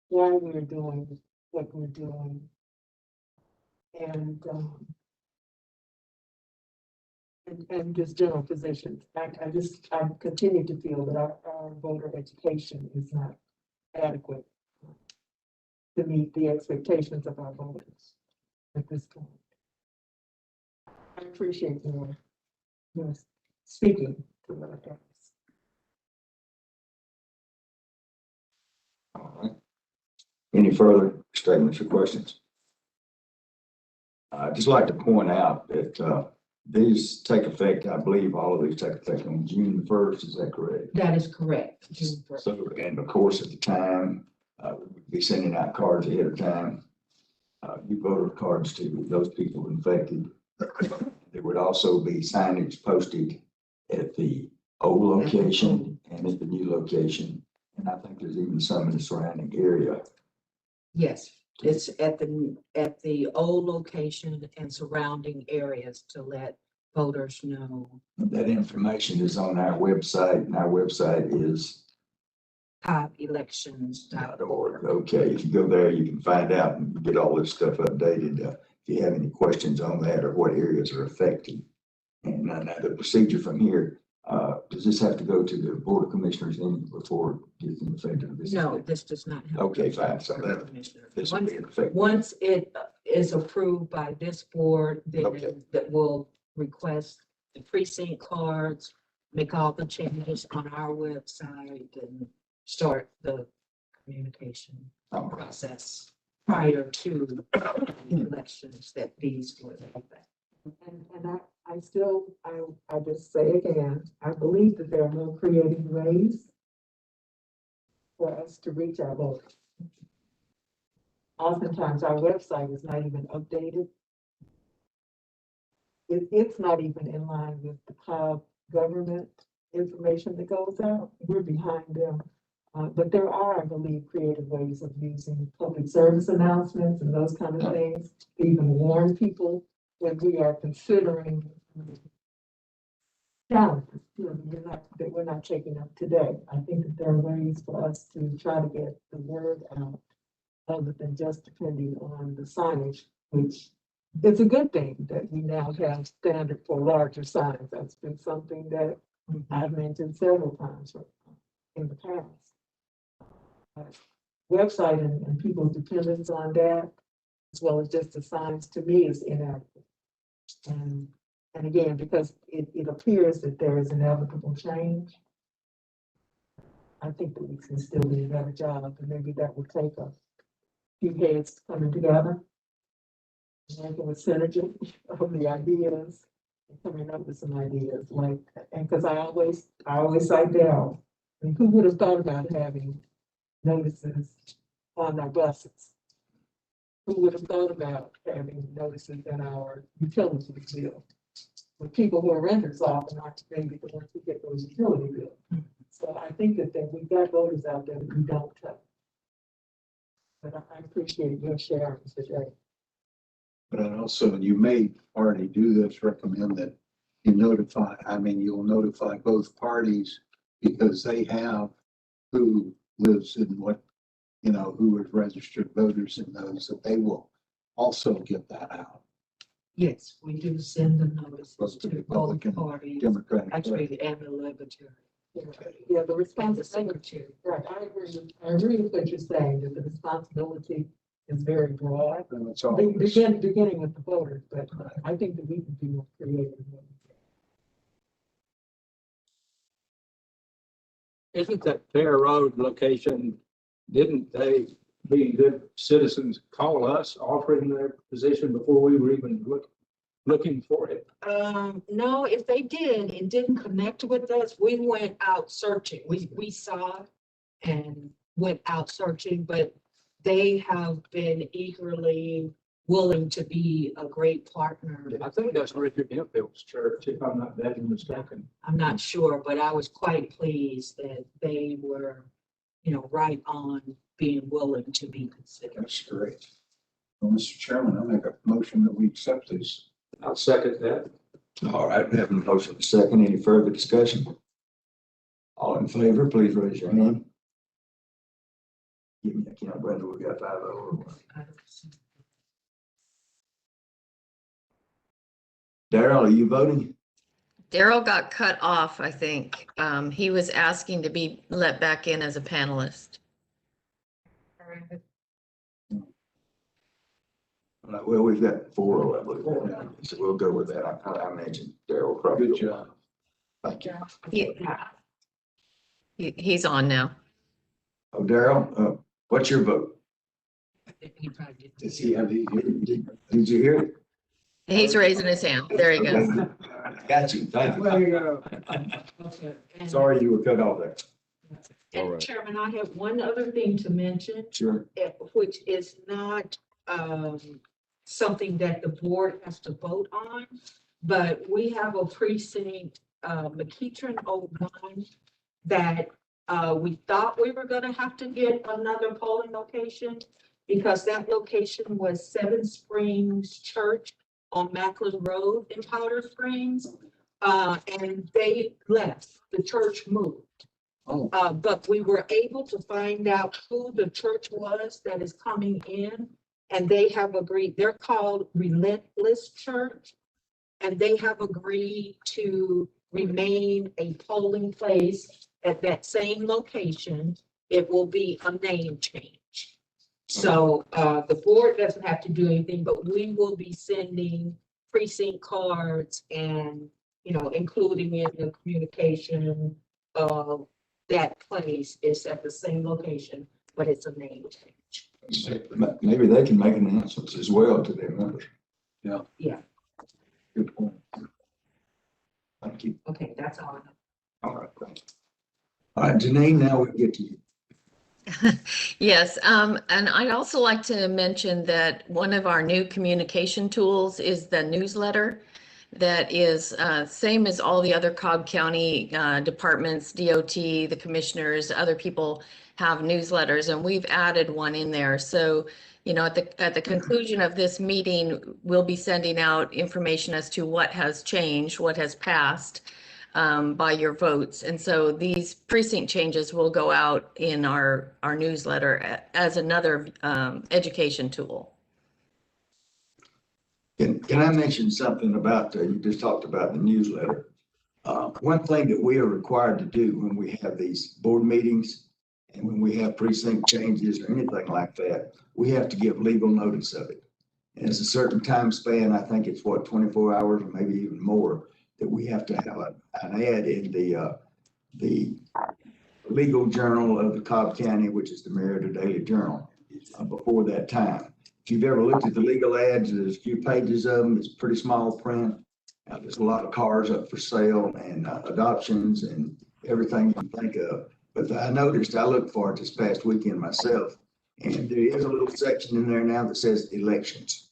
why we're doing what we're doing. And just general positions. I continue to feel that our voter education is not adequate to meet the expectations of our voters at this point. I appreciate your speaking to what I asked. All right. Any further statements or questions? I'd just like to point out that these take effect, I believe all of these take effect on June the 1st, is that correct? That is correct. June 1st. So, and of course, at the time, we'll be sending out cards ahead of time. New voter cards to those people infected. There would also be signage posted at the old location and at the new location. And I think there's even some in the surrounding area. Yes, it's at the old location and surrounding areas to let voters know. That information is on our website, and our website is CobbElections.org. Okay, if you go there, you can find out and get all this stuff updated. If you have any questions on that or what areas are affected. And now the procedure from here, does this have to go to the Board of Commissioners before it gets in effect? No, this does not have. Okay, fine. So that this will be in effect. Once it is approved by this board, then that will request the precinct cards, make all the changes on our website, and start the communication process prior to the elections that these would affect. And I just say again, I believe that there are no creative ways for us to reach our voters. Oftentimes our website is not even updated. It's not even in line with the Cobb government information that goes out. We're behind them. But there are, I believe, creative ways of using public service announcements and those kind of things to even warn people when we are considering challenges that we're not taking up today. I think that there are ways for us to try to get the word out other than just depending on the signage, which is a good thing that we now have standard for larger signs. That's been something that I've mentioned several times in the past. Website and people's dependence on that, as well as just the signs, to me is inadequate. And again, because it appears that there is inevitable change, I think that we can still do a better job, and maybe that will take a few heads coming together, working with synergy of the ideas, and coming up with some ideas. And because I always cite Dell. I mean, who would have thought about having notices on our buses? Who would have thought about having notices in our utility bill? with people who are renters often aren't maybe the ones who get those utility bills. So I think that we've got voters out there that we don't touch. But I appreciate your sharing today. But I also, and you may already do this, recommend that you notify, you'll notify both parties because they have who lives in what, who is registered voters in those, that they will also get that out. Yes, we do send the notices Both the to both Republican, parties, Democratic. actually, and the Libertarian. Yeah, the And the responsibility, secretary. right, I agree with what you're saying, that the responsibility is very broad. And it's all. Beginning with the voters, but I think that we can be more creative. Isn't that Fair Road location, didn't they, being good citizens, call us offering their position before we were even looking for it? No, if they did and didn't connect with us, we went out searching. We saw and went out searching, but they have been eagerly willing to be a great partner. I think that's Richard Hempfield's church, if I'm not badly mistaken. I'm not sure, but I was quite pleased that they were, right on being willing to be considered. That's great. Well, Mr. Chairman, I make a motion that we accept this. I'll second that. All right, we have a motion second. Any further discussion? All in favor, please raise your hand. Give me a count, Brenda, we got 5-0. Darrell, are you voting? Daryl got cut off, I think. He was asking to be let back in as a panelist. All right, well, we've got 4-0, I believe. So we'll go with that. I mentioned Darrell probably. Good job. Thank you. He's on now. Oh, Darrell, what's your vote? Does he have these? Did you hear it? He's raising his hand. There he goes. Got you. Thank you. There you go. Okay. And- Sorry you were cut off there. And Chairman, I have one other thing to mention, Sure. which is not something that the board has to vote on, but we have a precinct, McEachern 09, that we thought we were gonna have to get another polling location because that location was Seven Springs Church on Macklin Road in Powder Springs. And they left, the church moved. Oh. But we were able to find out who the church was that is coming in, and they have agreed. They're called Relentless Church, and they have agreed to remain a polling place at that same location. It will be a name change. So the board doesn't have to do anything, but we will be sending precinct cards and, including in the communication of that place is at the same location, but it's a name change. Maybe they can make announcements as well to their members. Yeah. Yeah. Good point. Thank you. Okay, that's all. All right, thank you. All right, Janine, now we get to you. Yes, and I'd also like to mention that one of our new communication tools is the newsletter that is same as all the other Cobb County departments, DOT, the commissioners, other people have newsletters, and we've added one in there. So, at the conclusion of this meeting, we'll be sending out information as to what has changed, what has passed by your votes. And so these precinct changes will go out in our newsletter as another education tool. Can I mention something about, you just talked about the newsletter. One thing that we are required to do when we have these board meetings and when we have precinct changes or anything like that, we have to give legal notice of it. And it's a certain time span, I think it's 24 hours or maybe even more, that we have to have an ad in the legal journal of the Cobb County, which is the Marietta Daily Journal, before that time. If you've ever looked at the legal ads, there's a few pages of them. It's pretty small print. There's a lot of cars up for sale and adoptions and everything you can think of. But I noticed, I looked for it this past weekend myself, and there is a little section in there now that says elections.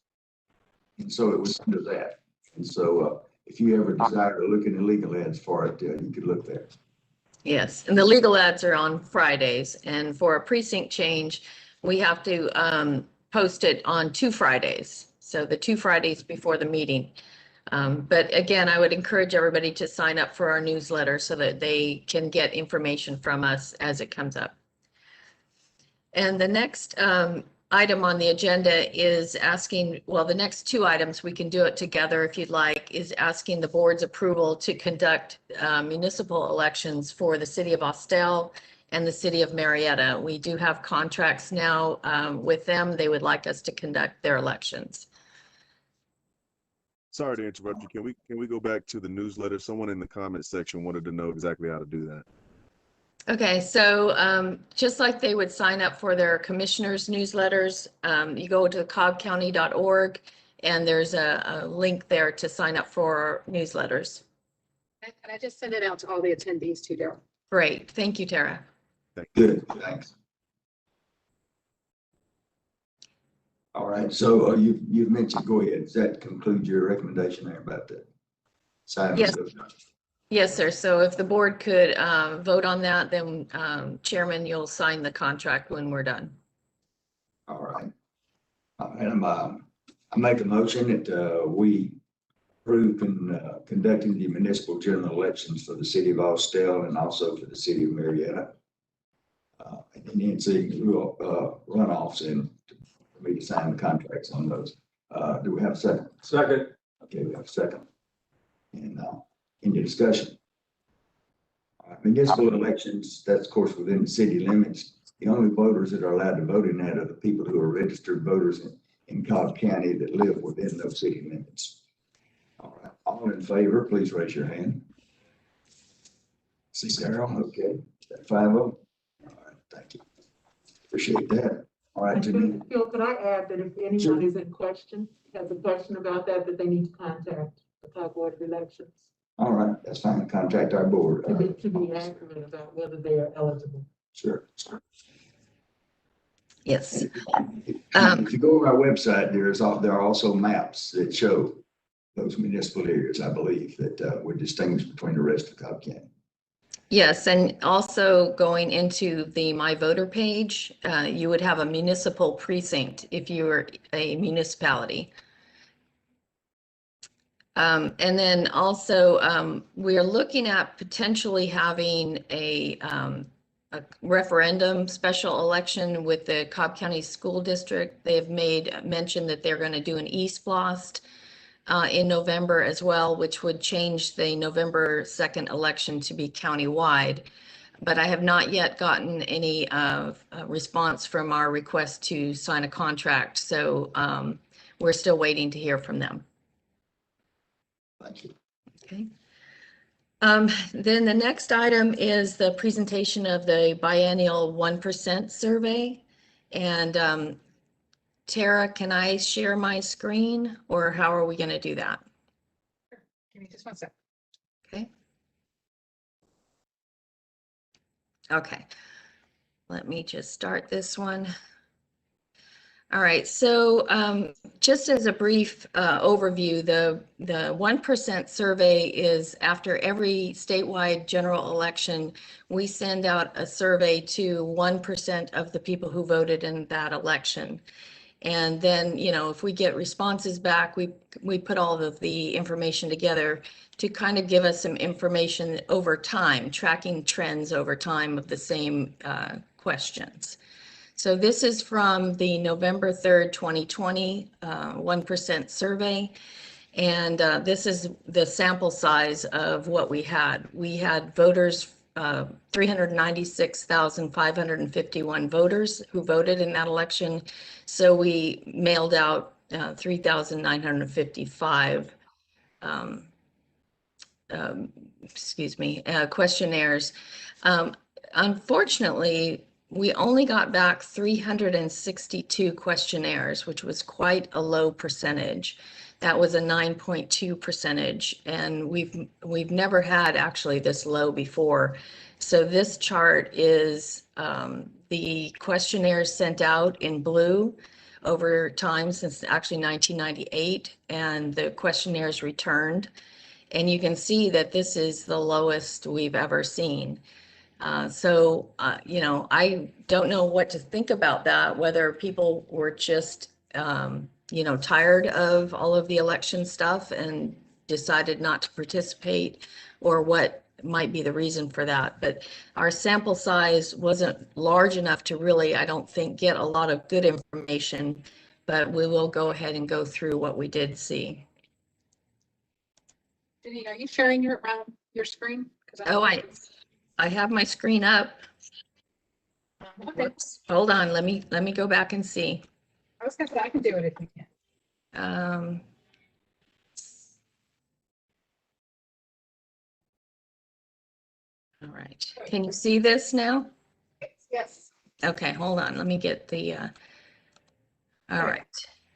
And so it was under that. And so if you ever desire to look in the legal ads for it, you could look there. Yes, and the legal ads are on Fridays, and for a precinct change, we have to post it on 2 Fridays. So the 2 Fridays before the meeting. But again, I would encourage everybody to sign up for our newsletter so that they can get information from us as it comes up. And the next item on the agenda is asking, well, the next 2 items, we can do it together if you'd like, is asking the board's approval to conduct municipal elections for the city of Hostel and the city of Marietta. We do have contracts now with them. They would like us to conduct their elections. Sorry to interrupt you. Can we go back to the newsletter? Someone in the comment section wanted to know exactly how to do that. Okay, so just like they would sign up for their commissioners' newsletters, you go to cobbcounty.org and there's a link there to sign up for newsletters. And I just sent it out to all the attendees too, Daryl. Great, thank you, Tara. Good, thanks. All right, so you've mentioned, go ahead. Does that conclude your recommendation there about that? Yes. Yes, sir. So if the board could vote on that, then Chairman, you'll sign the contract when we're done. All right. And I make a motion that we approve conducting the municipal general elections for the city of Hostel and also for the city of Marietta. And then see runoffs and for me to sign the contracts on those. Do we have a second? Second. Okay, we have a second. And any discussion? Municipal elections, that's of course within the city limits. The only voters that are allowed to vote in that are the people who are registered voters in Cobb County that live within those city limits. All right, all in favor, please raise your hand. See Daryl, okay, is that 5-0? All right, thank you. Appreciate that. All right, Janine. Phil, could I add that if anyone is in question, has a question about that they need to contact the Cobb Board of Elections? All right, that's fine. Contact our board. To be accurate about whether they are eligible. Sure. Yes. If you go to our website, there are also maps that show those municipal areas, I believe, that would distinguish between the rest of Cobb County. Yes, and also going into the My Voter page, you would have a municipal precinct if you were a municipality. And then also we're looking at potentially having a referendum special election with the Cobb County School District. They have mentioned that they're going to do an e-splost in November as well, which would change the November 2nd election to be countywide. But I have not yet gotten any response from our request to sign a contract. So we're still waiting to hear from them. Thank you. Okay. Then the next item is the presentation of the Biennial 1% survey. And Tara, can I share my screen or how are we going to do that? Give me just 1 second. Okay. Okay. Let me just start this one. All right, so just as a brief overview, the 1% survey is after every statewide general election, we send out a survey to 1% of the people who voted in that election. And then, you know, if we get responses back, we put all of the information together to kind of give us some information over time, tracking trends over time of the same questions. So this is from the November 3rd, 2020 1% survey. And this is the sample size of what we had. We had voters, 396,551 voters who voted in that election. So we mailed out 3,955 questionnaires. Unfortunately, we only got back 362 questionnaires, which was quite a low percentage. That was a 9.2 percentage, and we've never had actually this low before. So this chart is the questionnaires sent out in blue over time since actually 1998, and the questionnaires returned. And you can see that this is the lowest we've ever seen. You know, I don't know what to think about that, whether people were just, you know, tired of all of the election stuff and decided not to participate, or what might be the reason for that. But our sample size wasn't large enough to really, I don't think, get a lot of good information, but we will go ahead and go through what we did see. Janine, are you sharing your screen? Oh, I have my screen up. Okay. Whoops. Hold on, let me go back and see. I was gonna say I can do it if you can. All right, can you see this now? Yes. Okay, hold on, let me get the, all right,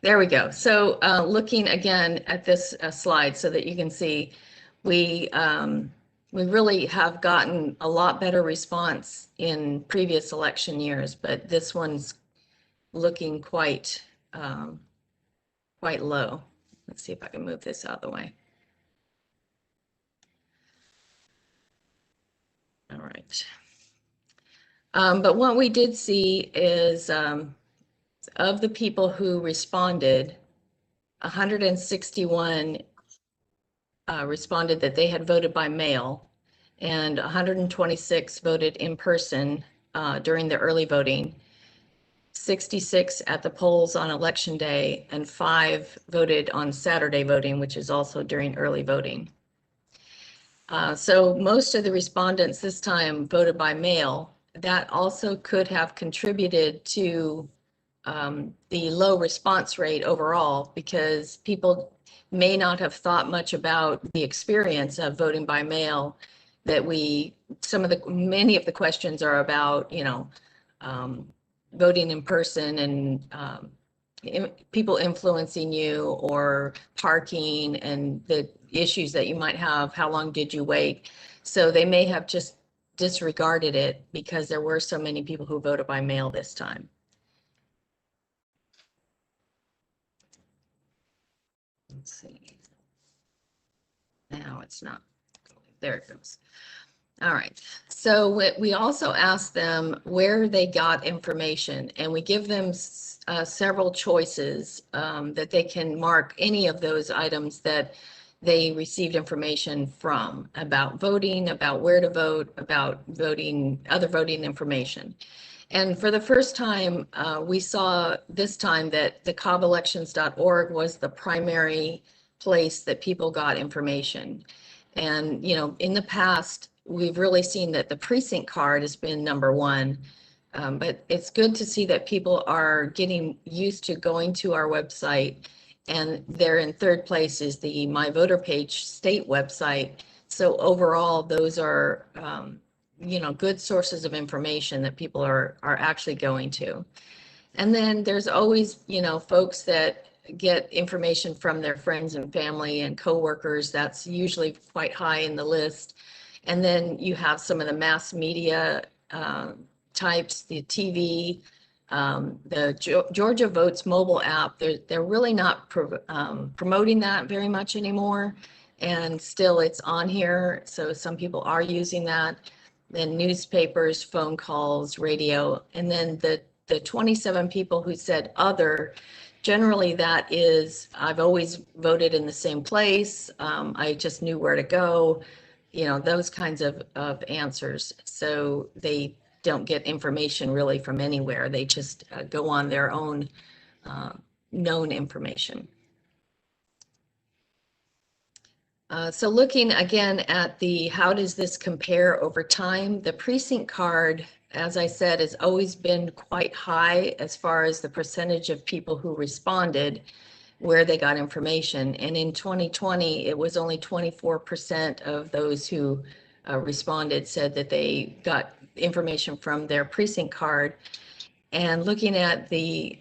there we go. So looking again at this slide so that you can see, we really have gotten a lot better response in previous election years, but this one's looking quite low. Let's see if I can move this out of the way. All right. But what we did see is of the people who responded, 161 responded that they had voted by mail, and 126 voted in person during the early voting, 66 at the polls on election day, and 5 voted on Saturday voting, which is also during early voting. So most of the respondents this time voted by mail. That also could have contributed to the low response rate overall, because people may not have thought much about the experience of voting by mail. That many of the questions are about, you know, voting in person and people influencing you, or parking and the issues that you might have. How long did you wait? So they may have just disregarded it because there were so many people who voted by mail this time. Let's see. Now it's not. There it goes. All right. So we also asked them where they got information, and we give them several choices that they can mark any of those items that they received information from, about voting, about where to vote, about voting, other voting information. And for the first time, we saw this time that the cobbelections.org was the primary place that people got information. And, you know, in the past, we've really seen that the precinct card has been number one. But it's good to see that people are getting used to going to our website, and they're in third place is the My Voter Page state website. So overall, those are, you know, good sources of information that people are actually going to. And then there's always, you know, folks that get information from their friends and family and coworkers. That's usually quite high in the list. And then you have some of the mass media types, the TV, the Georgia Votes mobile app. They're really not promoting that very much anymore. And still it's on here. So some people are using that. Then newspapers, phone calls, radio, and then the 27 people who said other, generally that is, I've always voted in the same place. I just knew where to go, you know, those kinds of answers. So they don't get information really from anywhere. They just go on their own known information. So looking again at how does this compare over time? The precinct card, as I said, has always been quite high as far as the percentage of people who responded, where they got information. And in 2020, it was only 24% of those who responded said that they got information from their precinct card. And looking at the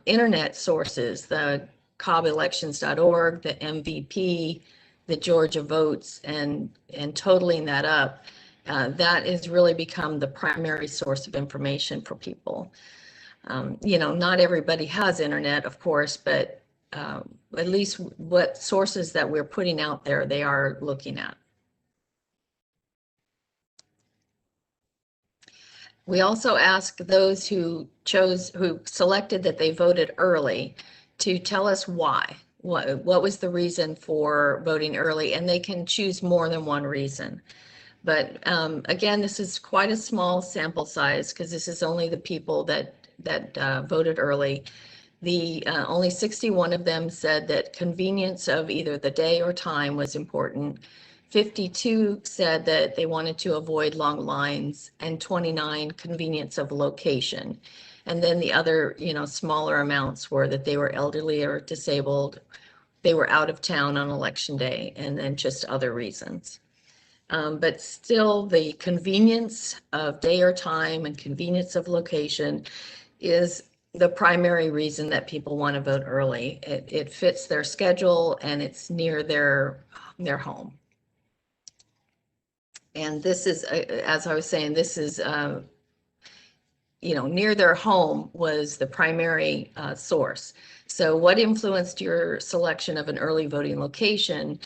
internet sources, the cobbelections.org, the MVP, the Georgia Votes, and totaling that up, that has really become the primary source of information for people. You know, not everybody has internet, of course, but at least what sources that we're putting out there, they are looking at. We also ask those who selected that they voted early to tell us why. What was the reason for voting early? And they can choose more than one reason. But again, this is quite a small sample size because this is only the people that voted early. Only 61 of them said that convenience of either the day or time was important. 52 said that they wanted to avoid long lines, and 29 convenience of location. And then the other, smaller amounts were that they were elderly or disabled, they were out of town on election day, and then just other reasons. But still, the convenience of day or time and convenience of location is the primary reason that people want to vote early. It fits their schedule and it's near their home. And this is, as I was saying, this is, near their home was the primary source. So what influenced your selection of an early voting location?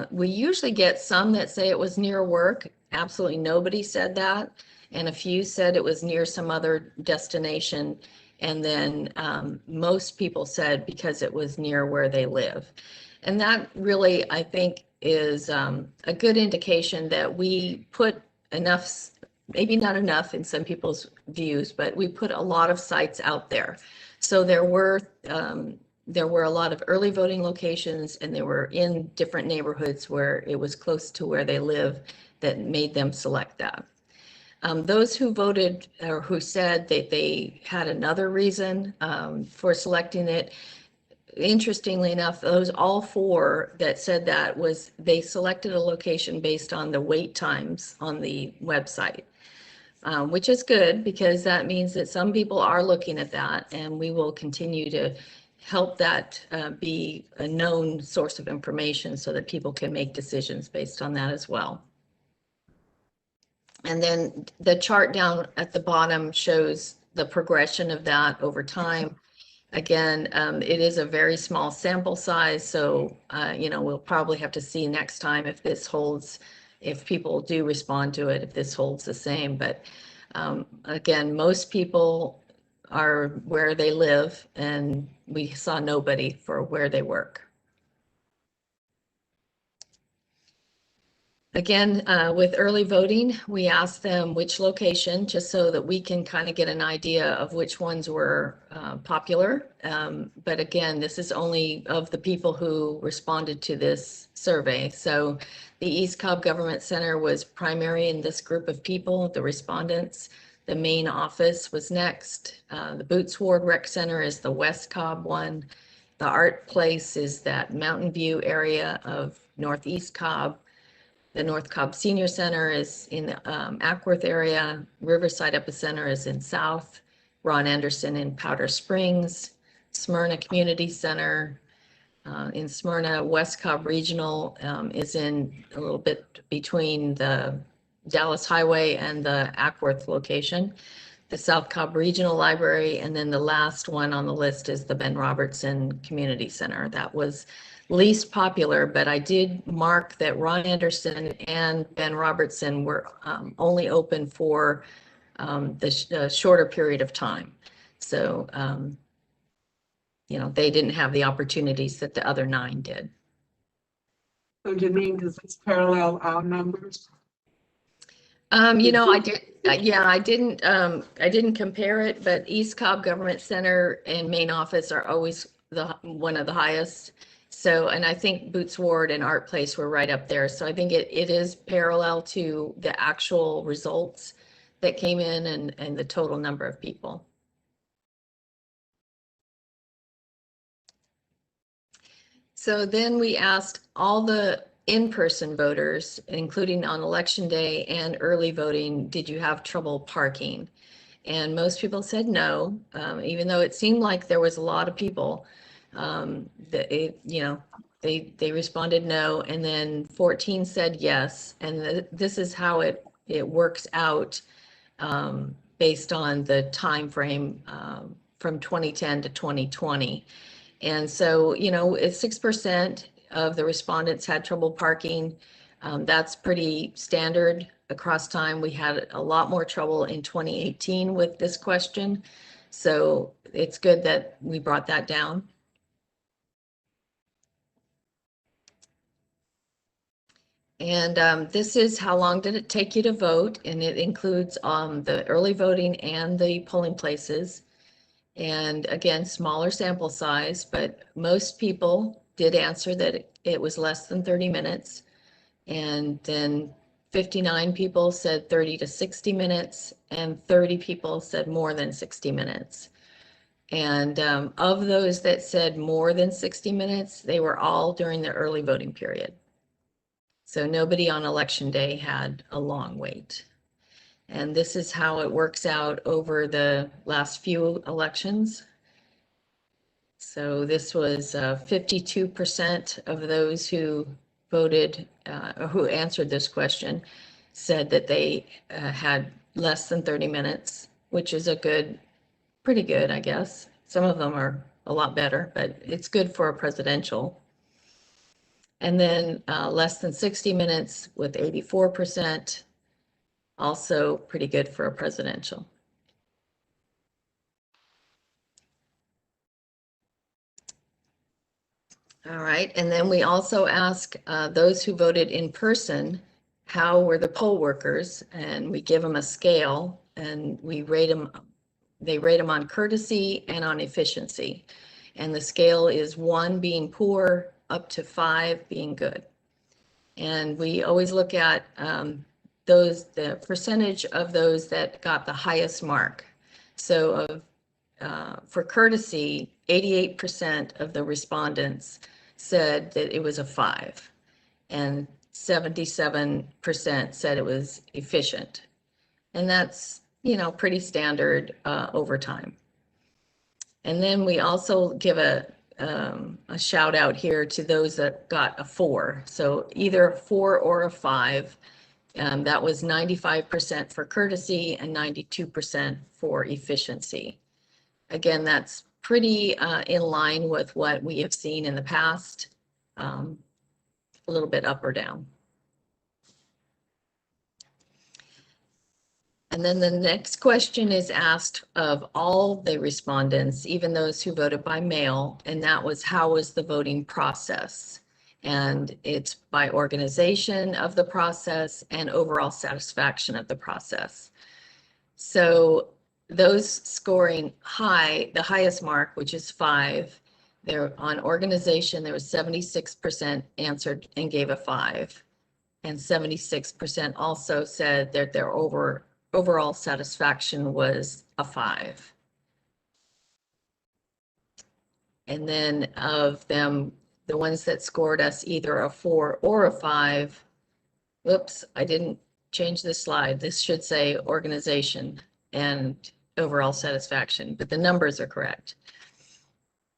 We usually get some that say it was near work. Absolutely nobody said that. And a few said it was near some other destination. And then most people said because it was near where they live. And that really, I think, is a good indication that we put enough, maybe not enough in some people's views, but we put a lot of sites out there. So there were a lot of early voting locations, and they were in different neighborhoods where it was close to where they live that made them select that. Those who voted or who said that they had another reason for selecting it, interestingly enough, all four that said that was they selected a location based on the wait times on the website, which is good because that means that some people are looking at that, and we will continue to help that be a known source of information so that people can make decisions based on that as well. And then the chart down at the bottom shows the progression of that over time. Again, it is a very small sample size, so we'll probably have to see next time if this holds, if people do respond to it, if this holds the same. But again, most people are where they live, and we saw nobody for where they work. Again, with early voting, we asked them which location, just so that we can kind of get an idea of which ones were popular. But again, this is only of the people who responded to this survey. So the East Cobb Government Center was primary in this group of people, the respondents. The main office was next. The Boots Ward Rec Center is the West Cobb one. The Art Place is that Mountain View area of Northeast Cobb. The North Cobb Senior Center is in the Ackworth area. Riverside Epicenter is in South. Ron Anderson in Powder Springs. Smyrna Community Center in Smyrna. West Cobb Regional is in a little bit between the Dallas Highway and the Ackworth location. The South Cobb Regional Library, and then the last one on the list is the Ben Robertson Community Center. That was least popular, but I did mark that Ron Anderson and Ben Robertson were only open for the shorter period of time. So, they didn't have the opportunities that the other 9 did. So Janine, does this parallel our numbers? I did. I didn't compare it, but East Cobb Government Center and main office are always one of the highest. So, and I think Boots Ward and Art Place were right up there. So I think it is parallel to the actual results that came in and the total number of people. So then we asked all the in-person voters, including on election day and early voting, did you have trouble parking? And most people said no, even though it seemed like there was a lot of people. They responded no, and then 14 said yes. And this is how it works out based on the time frame from 2010 to 2020. And so, you know, it's 6% of the respondents had trouble parking. That's pretty standard across time. We had a lot more trouble in 2018 with this question. So it's good that we brought that down. And this is how long did it take you to vote? And it includes the early voting and the polling places. And again, smaller sample size, but most people did answer that it was less than 30 minutes. And then 59 people said 30 to 60 minutes, and 30 people said more than 60 minutes. And of those that said more than 60 minutes, they were all during the early voting period. So nobody on election day had a long wait. And this is how it works out over the last few elections. So this was 52% of those who voted, who answered this question, said that they had less than 30 minutes, which is a good, pretty good, I guess. Some of them are a lot better, but it's good for a presidential. And then less than 60 minutes with 84%, also pretty good for a presidential. All right, and then we also ask those who voted in person, how were the poll workers? And we give them a scale and we rate them, they rate them on courtesy and on efficiency. And the scale is 1 being poor up to 5 being good. And we always look at the percentage of those that got the highest mark. So for courtesy, 88% of the respondents said that it was a 5, and 77% said it was efficient. And that's, you know, pretty standard over time. And then we also give a shout out here to those that got a 4. So either a 4 or a 5. That was 95% for courtesy and 92% for efficiency. Again, that's pretty in line with what we have seen in the past, a little bit up or down. And then the next question is asked of all the respondents, even those who voted by mail, and that was, how was the voting process? And it's by organization of the process and overall satisfaction of the process. So those scoring high, the highest mark, which is 5, there on organization, there was 76% answered and gave a 5. And 76% also said that their overall satisfaction was a 5. And then of them, the ones that scored us either a 4 or a 5, whoops, I didn't change the slide. This should say organization and overall satisfaction, but the numbers are correct.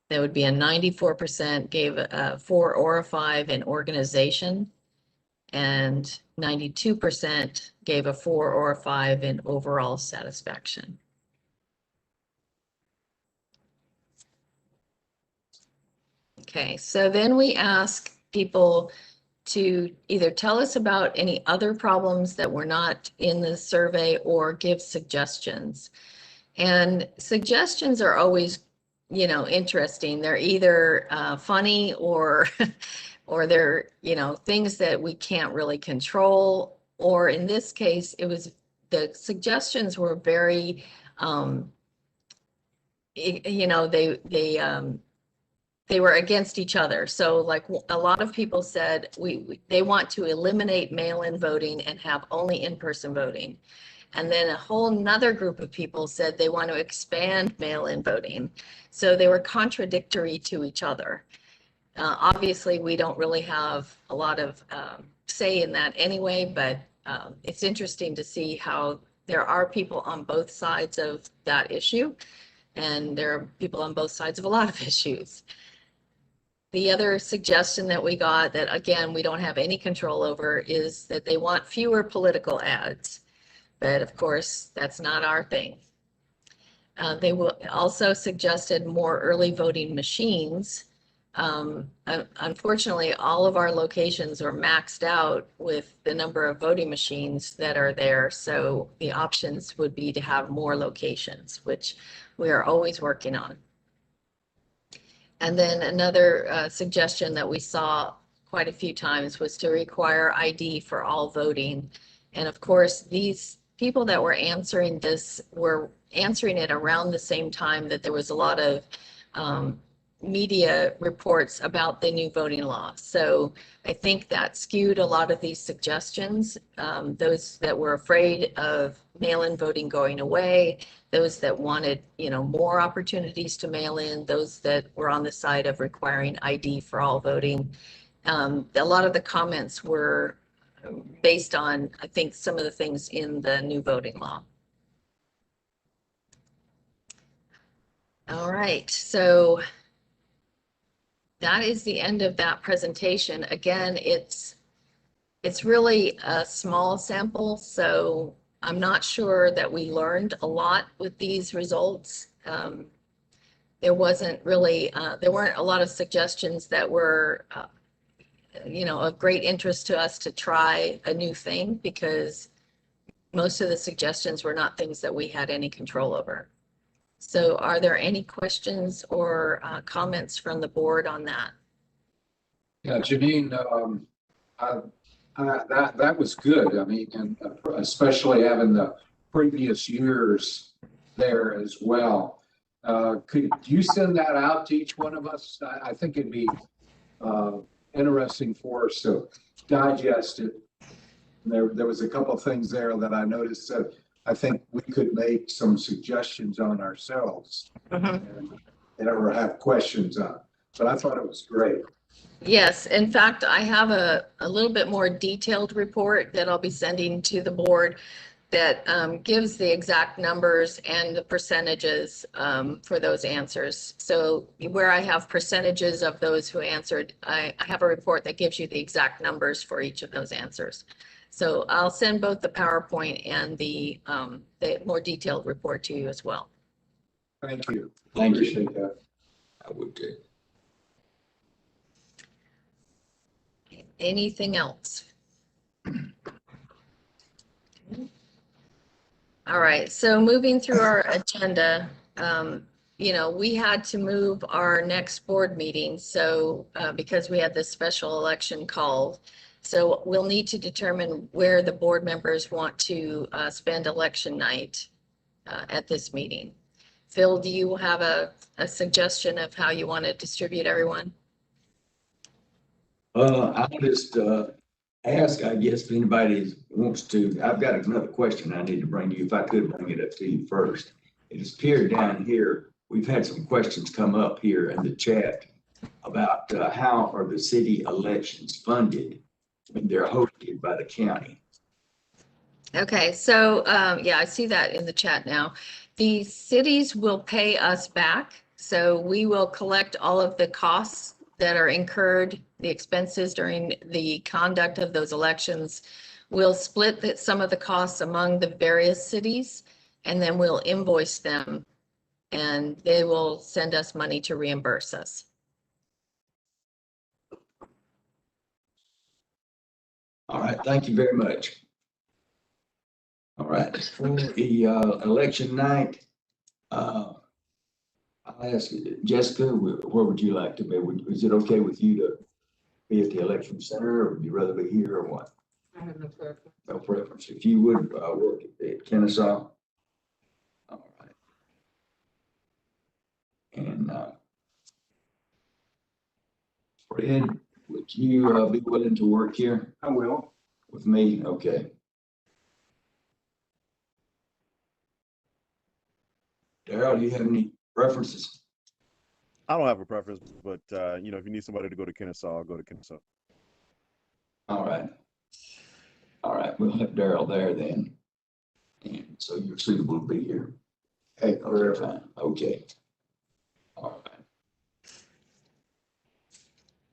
That would be a 94% gave a 4 or a 5 in organization, and 92% gave a 4 or a 5 in overall satisfaction. Okay, so then we ask people to either tell us about any other problems that were not in the survey or give suggestions. And suggestions are always, you know, interesting. They're either funny or or they're, you know, things that we can't really control. Or in this case, it was, the suggestions were very, you know, they were against each other. So like a lot of people said they want to eliminate mail-in voting and have only in-person voting. And then a whole nother group of people said they want to expand mail-in voting. So they were contradictory to each other. Obviously, we don't really have a lot of say in that anyway, but it's interesting to see how there are people on both sides of that issue, and there are people on both sides of a lot of issues. The other suggestion that we got that, again, we don't have any control over is that they want fewer political ads. But of course, that's not our thing. They will also suggested more early voting machines. Unfortunately, all of our locations are maxed out with the number of voting machines that are there. So the options would be to have more locations, which we are always working on. And then another suggestion that we saw quite a few times was to require ID for all voting. And of course, these people that were answering this were answering it around the same time that there was a lot of media reports about the new voting law. So I think that skewed a lot of these suggestions. Those that were afraid of mail-in voting going away, those that wanted, more opportunities to mail in, those that were on the side of requiring ID for all voting. A lot of the comments were based on, I think, some of the things in the new voting law. All right, so that is the end of that presentation. Again, it's really a small sample, so I'm not sure that we learned a lot with these results. There wasn't really, there weren't a lot of suggestions that were, of great interest to us to try a new thing, because most of the suggestions were not things that we had any control over. So are there any questions or comments from the board on that? Yeah, Janine, that was good. I mean, and especially having the previous years there as well. Could you send that out to each one of us? I think it'd be interesting for us to digest it. There was a couple of things there that I noticed that I think we could make some suggestions on ourselves and ever have questions on. But I thought it was great. Yes, in fact, I have a little bit more detailed report that I'll be sending to the board that gives the exact numbers and the percentages for those answers. So where I have percentages of those who answered, I have a report that gives you the exact numbers for each of those answers. So I'll send both the PowerPoint and the more detailed report to you as well. Thank you. Thank you. Appreciate that. I would too. Anything else? All right, so moving through our agenda, we had to move our next board meeting. So because we had this special election called, so we'll need to determine where the board members want to spend election night at this meeting. Phil, do you have a suggestion of how you want to distribute everyone? I'll just ask, I guess, if anybody wants to. I've got another question I need to bring you, if I could bring it up to you first. It has appeared down here, we've had some questions come up here in the chat about how are the city elections funded when they're hosted by the county. Okay, so yeah, I see that in the chat now. The cities will pay us back. So we will collect all of the costs that are incurred, the expenses during the conduct of those elections. We'll split some of the costs among the various cities, and then we'll invoice them, and they will send us money to reimburse us. All right, thank you very much. All right, for the election night, I'll ask Jessica, where would you like to be? Is it okay with you to be at the election center, or would you rather be here, or what? I have no preference. No preference. If you would work at Kennesaw. All right. And Fred, would you be willing to work here? I will. With me? Okay. Darryl, do you have any preferences? I don't have a preference, but if you need somebody to go to Kennesaw, I'll go to Kennesaw. All right. All right, we'll have Darryl there then. And so you're suitable to be here. Hey, fine. Okay. All right.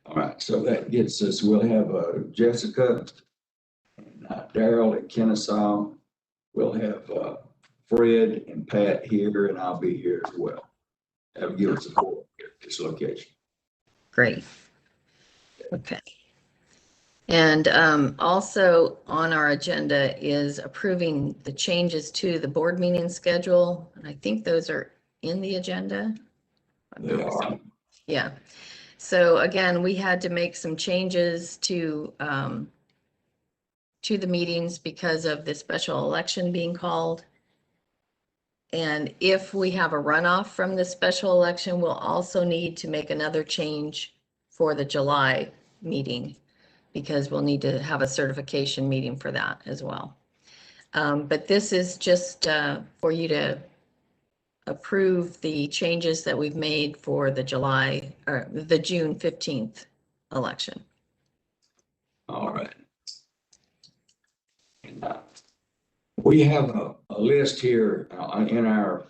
All right, so that gets us, we'll have Jessica and Darryl at Kennesaw. We'll have Fred and Pat here, and I'll be here as well. Have give us support here at this location. Great. Okay. And also on our agenda is approving the changes to the board meeting schedule. And I think those are in the agenda. They are. Yeah. So again, we had to make some changes to the meetings because of the special election being called. And if we have a runoff from the special election, we'll also need to make another change for the July meeting because we'll need to have a certification meeting for that as well. But this is just for you to approve the changes that we've made for the July or the June 15th election. All right. We have a list here in our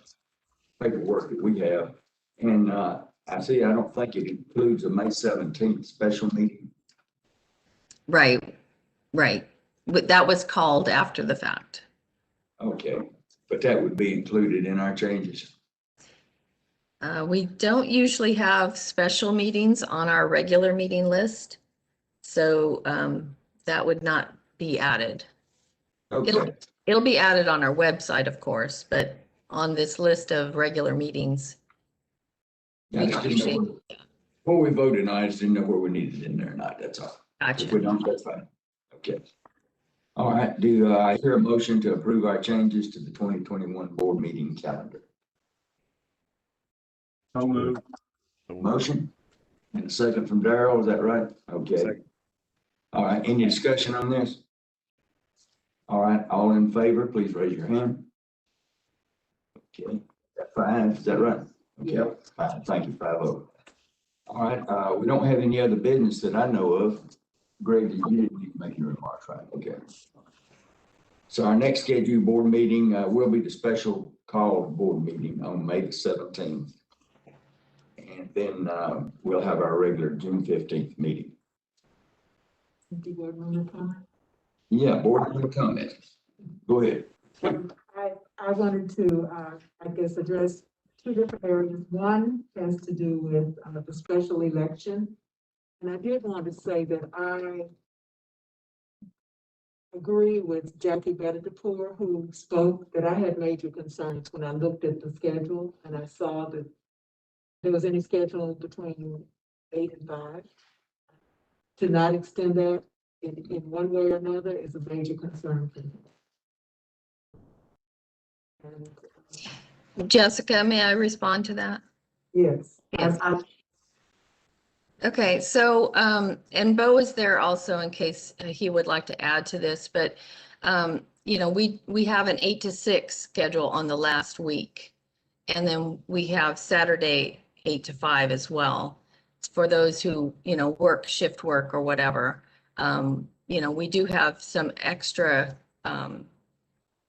paperwork that we have. And I don't think it includes a May 17th special meeting. Right, right. But that was called after the fact. Okay, but that would be included in our changes. We don't usually have special meetings on our regular meeting list. So that would not be added. Okay. It'll be added on our website, of course, but on this list of regular meetings. Yeah, before we voted, I just didn't know where we needed it in there or not. That's all. Gotcha. If we don't, that's fine. Okay. All right. Do I hear a motion to approve our changes to the 2021 board meeting calendar? So moved. Motion and a second from Darrell. Is that right? Okay. Second. All right. Any discussion on this? All right. All in favor, please raise your hand. Okay. That's 5. Is that right? Okay. Yep. 5. Thank you. 5-0. All right. We don't have any other business that I know of. Greg, you didn't make your remarks, right? Okay. So our next scheduled board meeting will be the special called board meeting on May the 17th. And then we'll have our regular June 15th meeting. Do you have another comment? Yeah, board member comment. Go ahead. I wanted to, I guess, address 2 different areas. One has to do with the special election. And I did want to say that I agree with Jackie Bettadapour, who spoke that I had major concerns when I looked at the schedule and I saw that there was any schedule between 8 and 5. To not extend that in one way or another is a major concern for me. And, Jessica, may I respond to that? yes. Yes. Okay, so, and Bo is there also in case he would like to add to this, but, you know, we have an 8 to 6 schedule on the last week. And then we have Saturday 8 to 5 as well. For those who, you know, work shift work or whatever, you know, we do have some extra,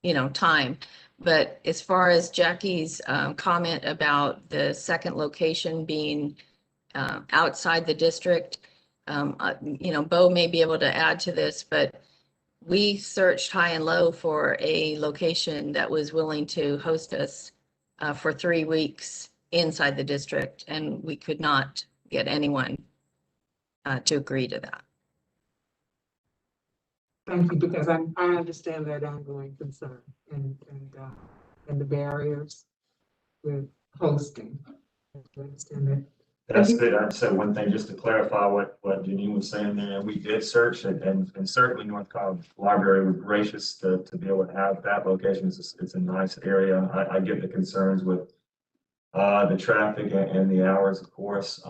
you know, time. But as far as Jackie's comment about the second location being outside the district, you know, Bo may be able to add to this, but we searched high and low for a location that was willing to host us for 3 weeks inside the district, and we could not get anyone to agree to that. Thank you, because I understand that ongoing concern and the barriers with hosting. I understand that. That's it. I'd say one thing just to clarify what Janine was saying there. We did search and certainly North Cobb Library was gracious to be able to have that location. It's a nice area. I get the concerns with the traffic and the hours, of course.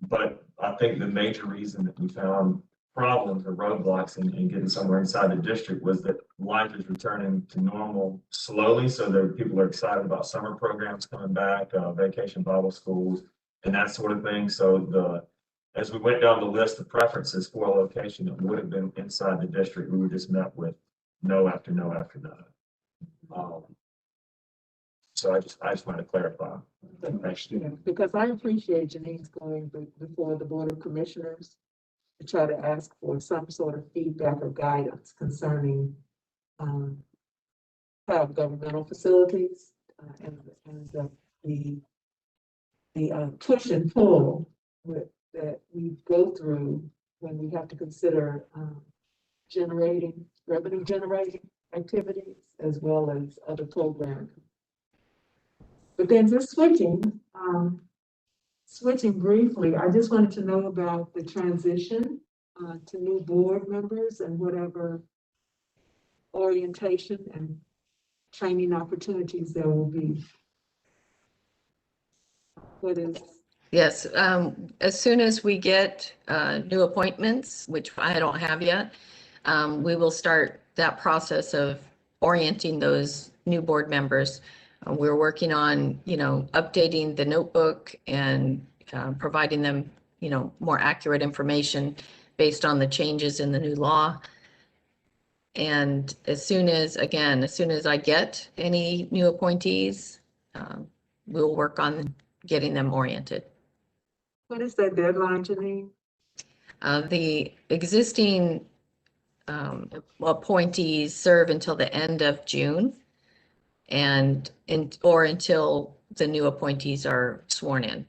But I think the major reason that we found problems or roadblocks in getting somewhere inside the district was that life is returning to normal slowly. So there people are excited about summer programs coming back, vacation Bible schools, and that sort of thing. So as we went down the list of preferences for a location that would have been inside the district, we were just met with no after no after no. So I just wanted to clarify. Yeah, because I appreciate Janine's going before the Board of Commissioners to try to ask for some sort of feedback or guidance concerning have governmental facilities, and the push and pull that we go through when we have to consider revenue generating activities as well as other programs. But then just switching briefly, I just wanted to know about the transition to new board members and whatever orientation and training opportunities there will be. What is? Yes, as soon as we get new appointments, which I don't have yet, we will start that process of orienting those new board members. We're working on, updating the notebook and providing them, more accurate information based on the changes in the new law. And as soon as I get any new appointees, we'll work on getting them oriented. What is that deadline, Janine? The existing appointees serve until the end of June or until the new appointees are sworn in.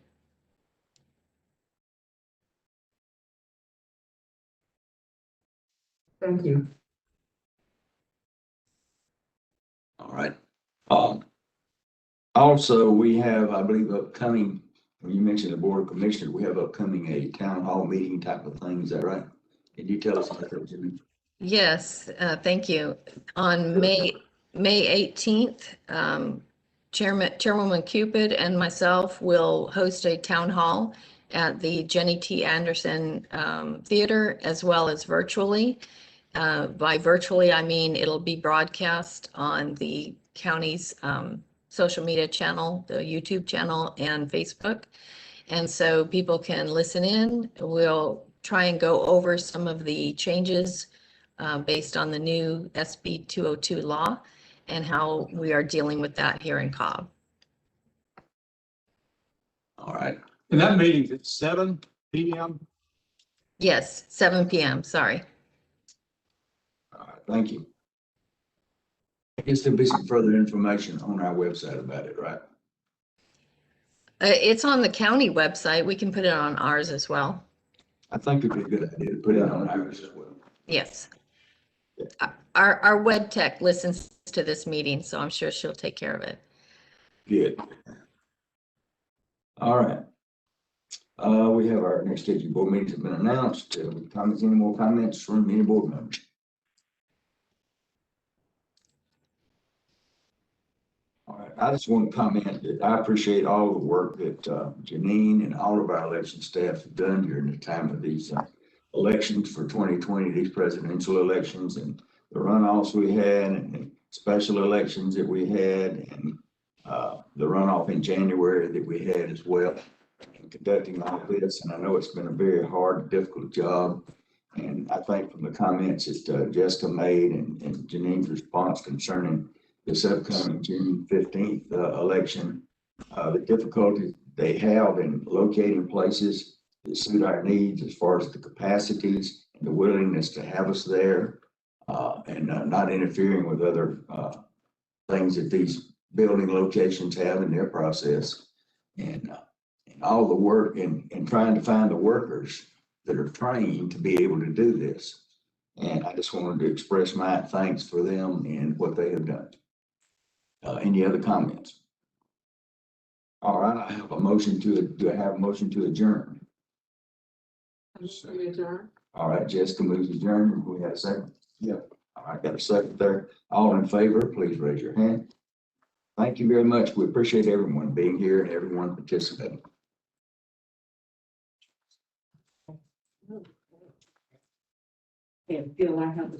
Thank you. All right. Also, we have, I believe, upcoming, when you mentioned the Board of Commissioners, we have upcoming a town hall meeting type of thing. Is that right? Can you tell us about that, Jimmy? Yes, thank you. On May 18th, Chairwoman Cupid and myself will host a town hall at the Jenny T. Anderson Theater, as well as virtually. By virtually, I mean it'll be broadcast on the county's social media channel, the YouTube channel, and Facebook. And so people can listen in. We'll try and go over some of the changes based on the new SB 202 law and how we are dealing with that here in Cobb. All right. And that meeting's at 7 p.m.? Yes, 7 p.m. Sorry. All right, thank you. I guess there'll be some further information on our website about it, right? It's on the county website. We can put it on ours as well. I think it'd be a good idea to put it on ours as well. Yes. Our web tech listens to this meeting, so I'm sure she'll take care of it. Good. All right. We have our next scheduled board meetings have been announced. Any more comments from any board members? All right. I just want to comment that I appreciate all the work that Janine and all of our election staff have done during the time of these elections for 2020, these presidential elections and the runoffs we had and the special elections that we had and the runoff in January that we had as well. And conducting all this, and I know it's been a very hard, difficult job. And I think from the comments that Jessica made and Janine's response concerning this upcoming June 15th election, the difficulties they have in locating places that suit our needs as far as the capacities and the willingness to have us there, and not interfering with other things that these building locations have in their process, and all the work in trying to find the workers that are trained to be able to do this. And I just wanted to express my thanks for them and what they have done. Any other comments? All right, I have a motion do I have a motion to adjourn? Adjourn. All right, Jessica moves adjourn. We have a second? Yep. All right, got a second there. All in favor, please raise your hand. Thank you very much. We appreciate everyone being here and everyone participating. And feel I have the